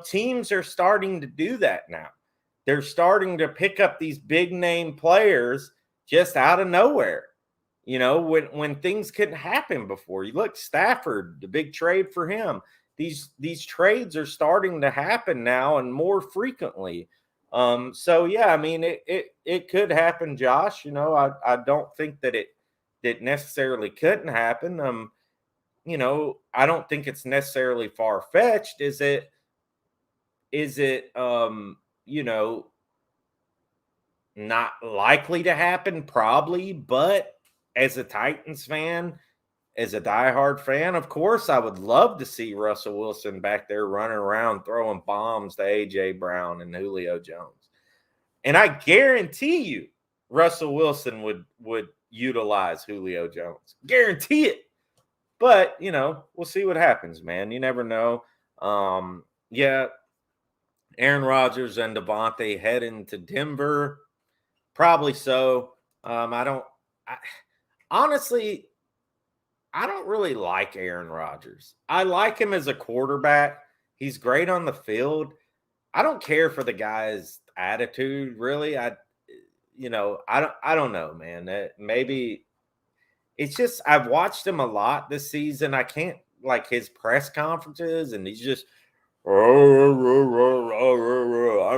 Teams are starting to do that now. They're starting to pick up these big name players just out of nowhere. When things couldn't happen before. You look, Stafford, the big trade for him. These trades are starting to happen now and more frequently. So yeah, I mean it could happen, Josh. I don't think that it necessarily couldn't happen. I don't think it's necessarily far-fetched. Is it not likely to happen? Probably, but as a Titans fan, as a diehard fan, of course, I would love to see Russell Wilson back there running around throwing bombs to A.J. Brown and Julio Jones. And I guarantee you Russell Wilson would utilize Julio Jones. Guarantee it. But, we'll see what happens, man. You never know. Yeah, Aaron Rodgers and Devontae heading to Denver. Probably so. Honestly, I don't really like Aaron Rodgers. I like him as a quarterback. He's great on the field. I don't care for the guy's attitude, really. I don't know, man. Maybe it's just I've watched him a lot this season. I can't like his press conferences, and he's just I'm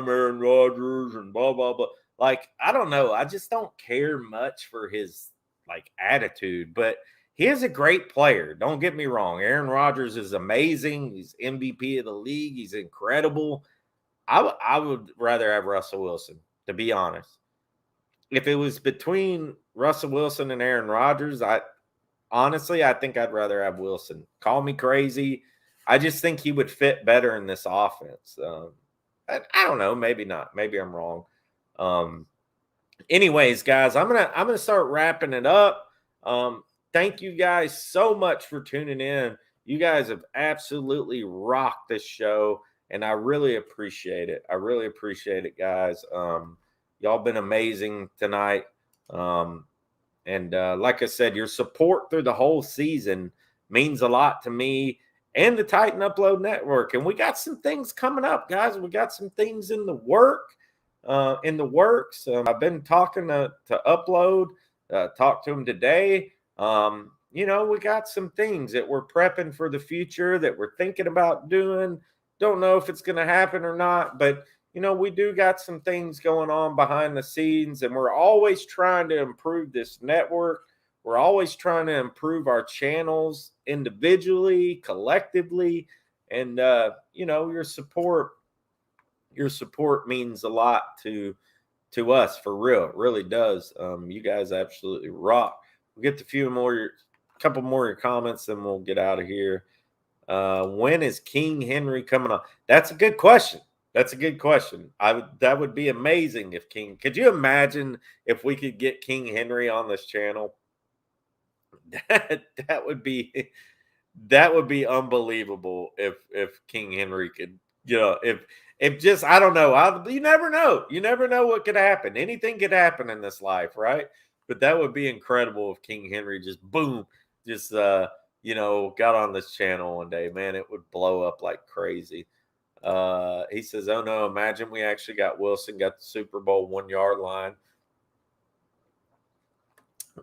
Aaron Rodgers and blah blah blah. Like, I don't know. I just don't care much for his like attitude, but he is a great player. Don't get me wrong. Aaron Rodgers is amazing. He's MVP of the league. He's incredible. I would rather have Russell Wilson, to be honest. If it was between Russell Wilson and Aaron Rodgers, I think I'd rather have Wilson. Call me crazy. I just think he would fit better in this offense. I don't know. Maybe not. Maybe I'm wrong. Anyways, guys, I'm gonna start wrapping it up. Thank you guys so much for tuning in. You guys have absolutely rocked this show, and I really appreciate it. I really appreciate it, guys. Y'all been amazing tonight. And like I said, your support through the whole season means a lot to me and the Titan Upload Network. And we got some things coming up, guys. We got some things in the works. I've been talking to Upload, talked to him today. We got some things that we're prepping for the future that we're thinking about doing. Don't know if it's going to happen or not, but we do got some things going on behind the scenes, and we're always trying to improve this network. We're always trying to improve our channels individually, collectively, and your support means a lot to to us for real. It really does. You guys absolutely rock. We'll get to couple more of your comments, then we'll get out of here. When is King Henry coming on? That's a good question. That would be amazing if King. Could you imagine if we could get King Henry on this channel? That would be unbelievable if King Henry could, if just, I don't know. You never know. You never know what could happen. Anything could happen in this life, right? But that would be incredible if King Henry just got on this channel one day. Man, it would blow up like crazy. He says, "Oh no, imagine we actually got Wilson, got the Super Bowl 1 yard line.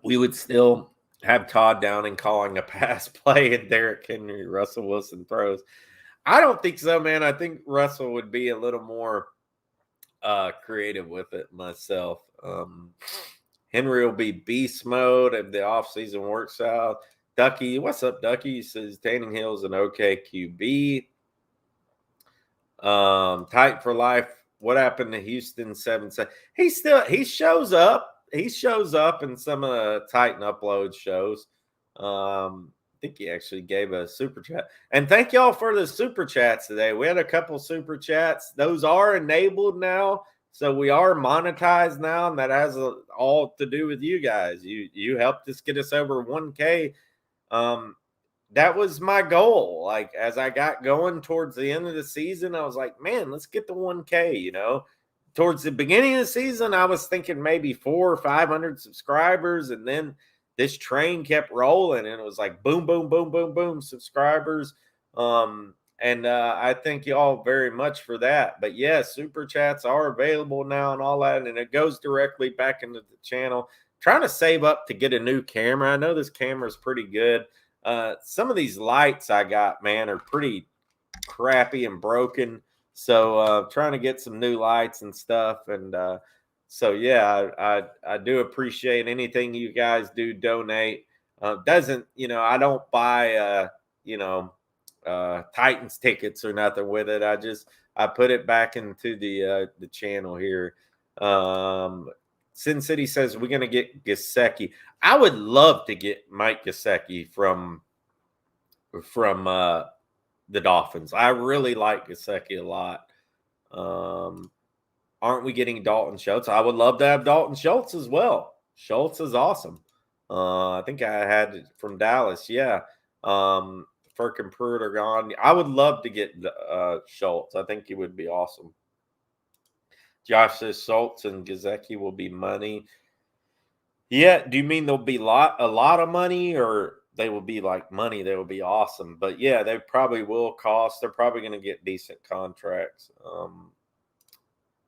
We would still have Todd Downing calling a pass play and Derrick Henry, Russell Wilson throws." I don't think so, man. I think Russell would be a little more creative with it myself. Henry will be beast mode if the offseason works out. Ducky, what's up, Ducky? He says Tannehill's an okay QB. Titan for life. What happened to Houston 7-7? He shows up. He shows up in some of the Titan upload shows. I think he actually gave a super chat. And thank y'all for the super chats today. We had a couple super chats. Those are enabled now. So we are monetized now, and that has all to do with you guys. You helped us get us over 1K. That was my goal. Like, as I got going towards the end of the season, I was like, man, let's get the 1K, Towards the beginning of the season, I was thinking maybe 400 or 500 subscribers, and then this train kept rolling, and it was like boom, boom, boom, boom, boom, subscribers. I thank you all very much for that. But yeah, super chats are available now and all that, and it goes directly back into the channel. Trying to save up to get a new camera. I know this camera is pretty good. Some of these lights I got, man, are pretty crappy and broken. So trying to get some new lights and stuff. And so, yeah, I do appreciate anything you guys do donate. I don't buy, Titans tickets or nothing with it. I put it back into the channel here. Sin City says we're going to get Gesicki. I would love to get Mike Gesicki from the Dolphins. I really like Gesicki a lot. Aren't we getting Dalton Schultz? I would love to have Dalton Schultz as well. Schultz is awesome. I think I had it from Dallas. Yeah. Ferk and Pruitt are gone. I would love to get Schultz. I think he would be awesome. Josh says Schultz and Gesicki will be money. Yeah. Do you mean there'll be a lot of money, or they will be like money? They will be awesome. But yeah, they probably will cost. They're probably going to get decent contracts.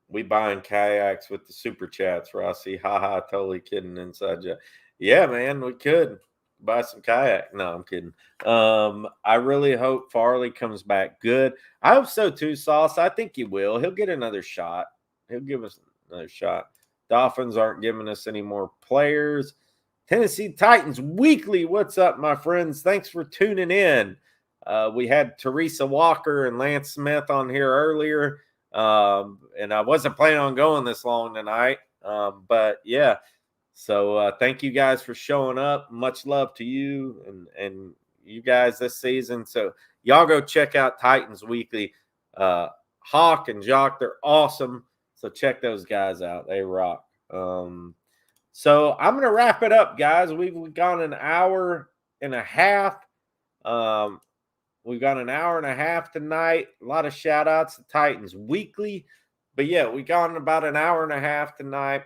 We buying kayaks with the super chats, Rossi. Ha, totally kidding inside you. Yeah, man, we could buy some kayak. No, I'm kidding. I really hope Farley comes back good. I hope so too, Sauce. I think he will. He'll get another shot. He'll give us another shot. Dolphins aren't giving us any more players. Tennessee Titans Weekly. What's up, my friends? Thanks for tuning in. We had Teresa Walker and Lance Smith on here earlier. And I wasn't planning on going this long tonight. But yeah. So thank you guys for showing up. Much love to you and you guys this season. So y'all go check out Titans Weekly. Hawk and Jock, they're awesome. So check those guys out. They rock. So I'm going to wrap it up, guys. We've gone an hour and a half. We've got an hour and a half tonight. A lot of shout outs to Titans Weekly. But yeah, we've gone about an hour and a half tonight.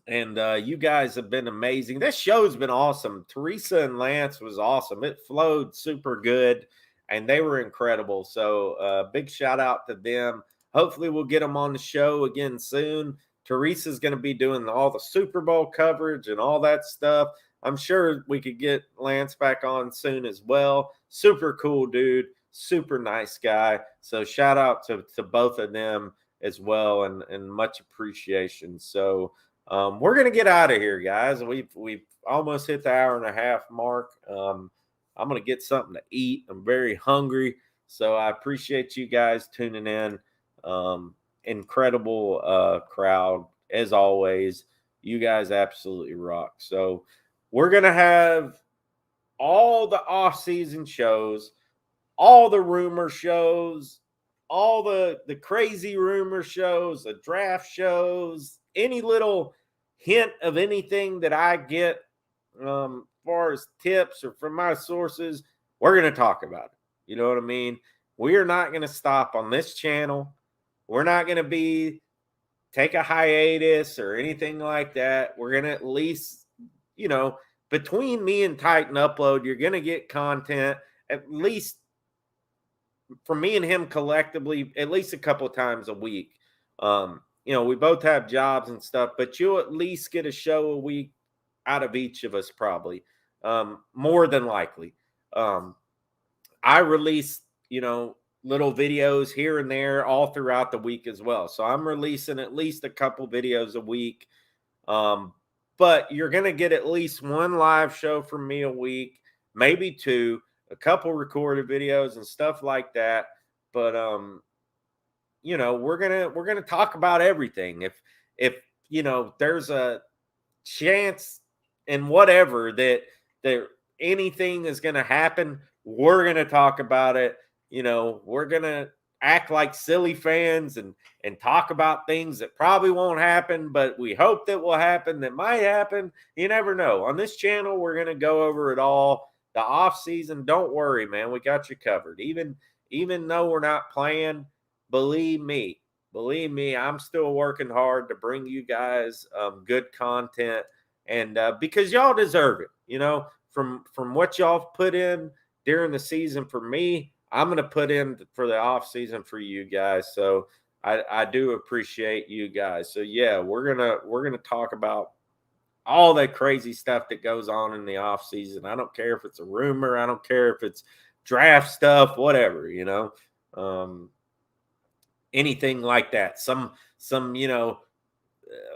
And you guys have been amazing. This show's been awesome. Teresa and Lance was awesome. It flowed super good, and they were incredible. So big shout out to them. Hopefully we'll get them on the show again soon. Teresa's going to be doing all the Super Bowl coverage and all that stuff. I'm sure we could get Lance back on soon as well. Super cool dude. Super nice guy. So shout out to both of them as well, and much appreciation. So we're going to get out of here, guys. We've almost hit the hour and a half mark. I'm going to get something to eat. I'm very hungry. So I appreciate you guys tuning in. incredible crowd as always. You guys absolutely rock. So we're gonna have all the off-season shows, all the rumor shows, all the crazy rumor shows, the draft shows, any little hint of anything that I get as far as tips or from my sources, we're going to talk about it. You know what I mean? We are not going to stop on this channel. We're not going to take a hiatus or anything like that. We're going to at least, between me and Titan Upload, you're going to get content at least for me and him collectively at least a couple of times a week. We both have jobs and stuff, but you'll at least get a show a week out of each of us, probably more than likely. I release, little videos here and there all throughout the week as well. So I'm releasing at least a couple videos a week. But you're going to get at least one live show from me a week, maybe two, a couple recorded videos and stuff like that. But we're gonna talk about everything. If there's a chance and whatever that anything is gonna happen, we're gonna talk about it. We're gonna act like silly fans and talk about things that probably won't happen, but we hope that will happen, that might happen. You never know. On this channel, we're gonna go over it all. The off season, don't worry, man. We got you covered. Even though we're not playing, believe me, I'm still working hard to bring you guys good content, and because y'all deserve it. From what y'all put in during the season for me, I'm going to put in for the off season for you guys. So I do appreciate you guys. So yeah, we're gonna talk about all that crazy stuff that goes on in the off season. I don't care if it's a rumor. I don't care if it's draft stuff, whatever, anything like that. Some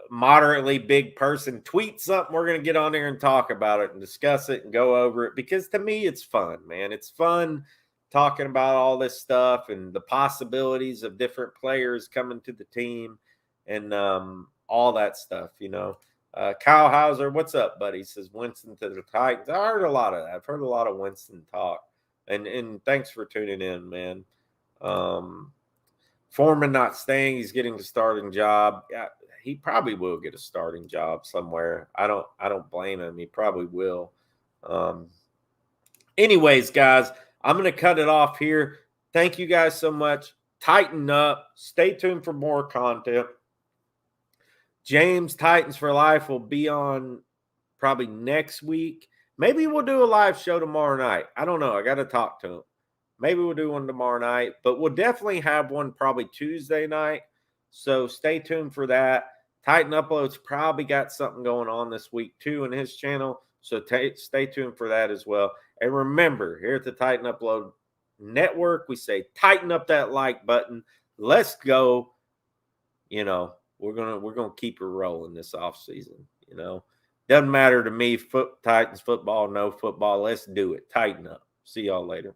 moderately big person tweets something. We're going to get on there and talk about it and discuss it and go over it, because to me, it's fun, man. It's fun talking about all this stuff and the possibilities of different players coming to the team and all that stuff, Kyle Hauser, what's up, buddy? Says Winston to the Titans. I heard a lot of that. I've heard a lot of Winston talk. And thanks for tuning in, man. Foreman not staying. He's getting the starting job. Yeah, he probably will get a starting job somewhere. I don't blame him. He probably will. Anyways, guys, I'm going to cut it off here. Thank you guys so much. Tighten up. Stay tuned for more content. James, Titans for Life, will be on probably next week. Maybe we'll do a live show tomorrow night. I don't know. I got to talk to him. Maybe we'll do one tomorrow night, but we'll definitely have one probably Tuesday night. So stay tuned for that. Titan Upload's probably got something going on this week too in his channel. So stay tuned for that as well. And remember, here at the Titan Upload Network, we say tighten up that like button. Let's go. We're gonna keep it rolling this offseason. Doesn't matter to me. Titans football, no football. Let's do it. Tighten up. See y'all later.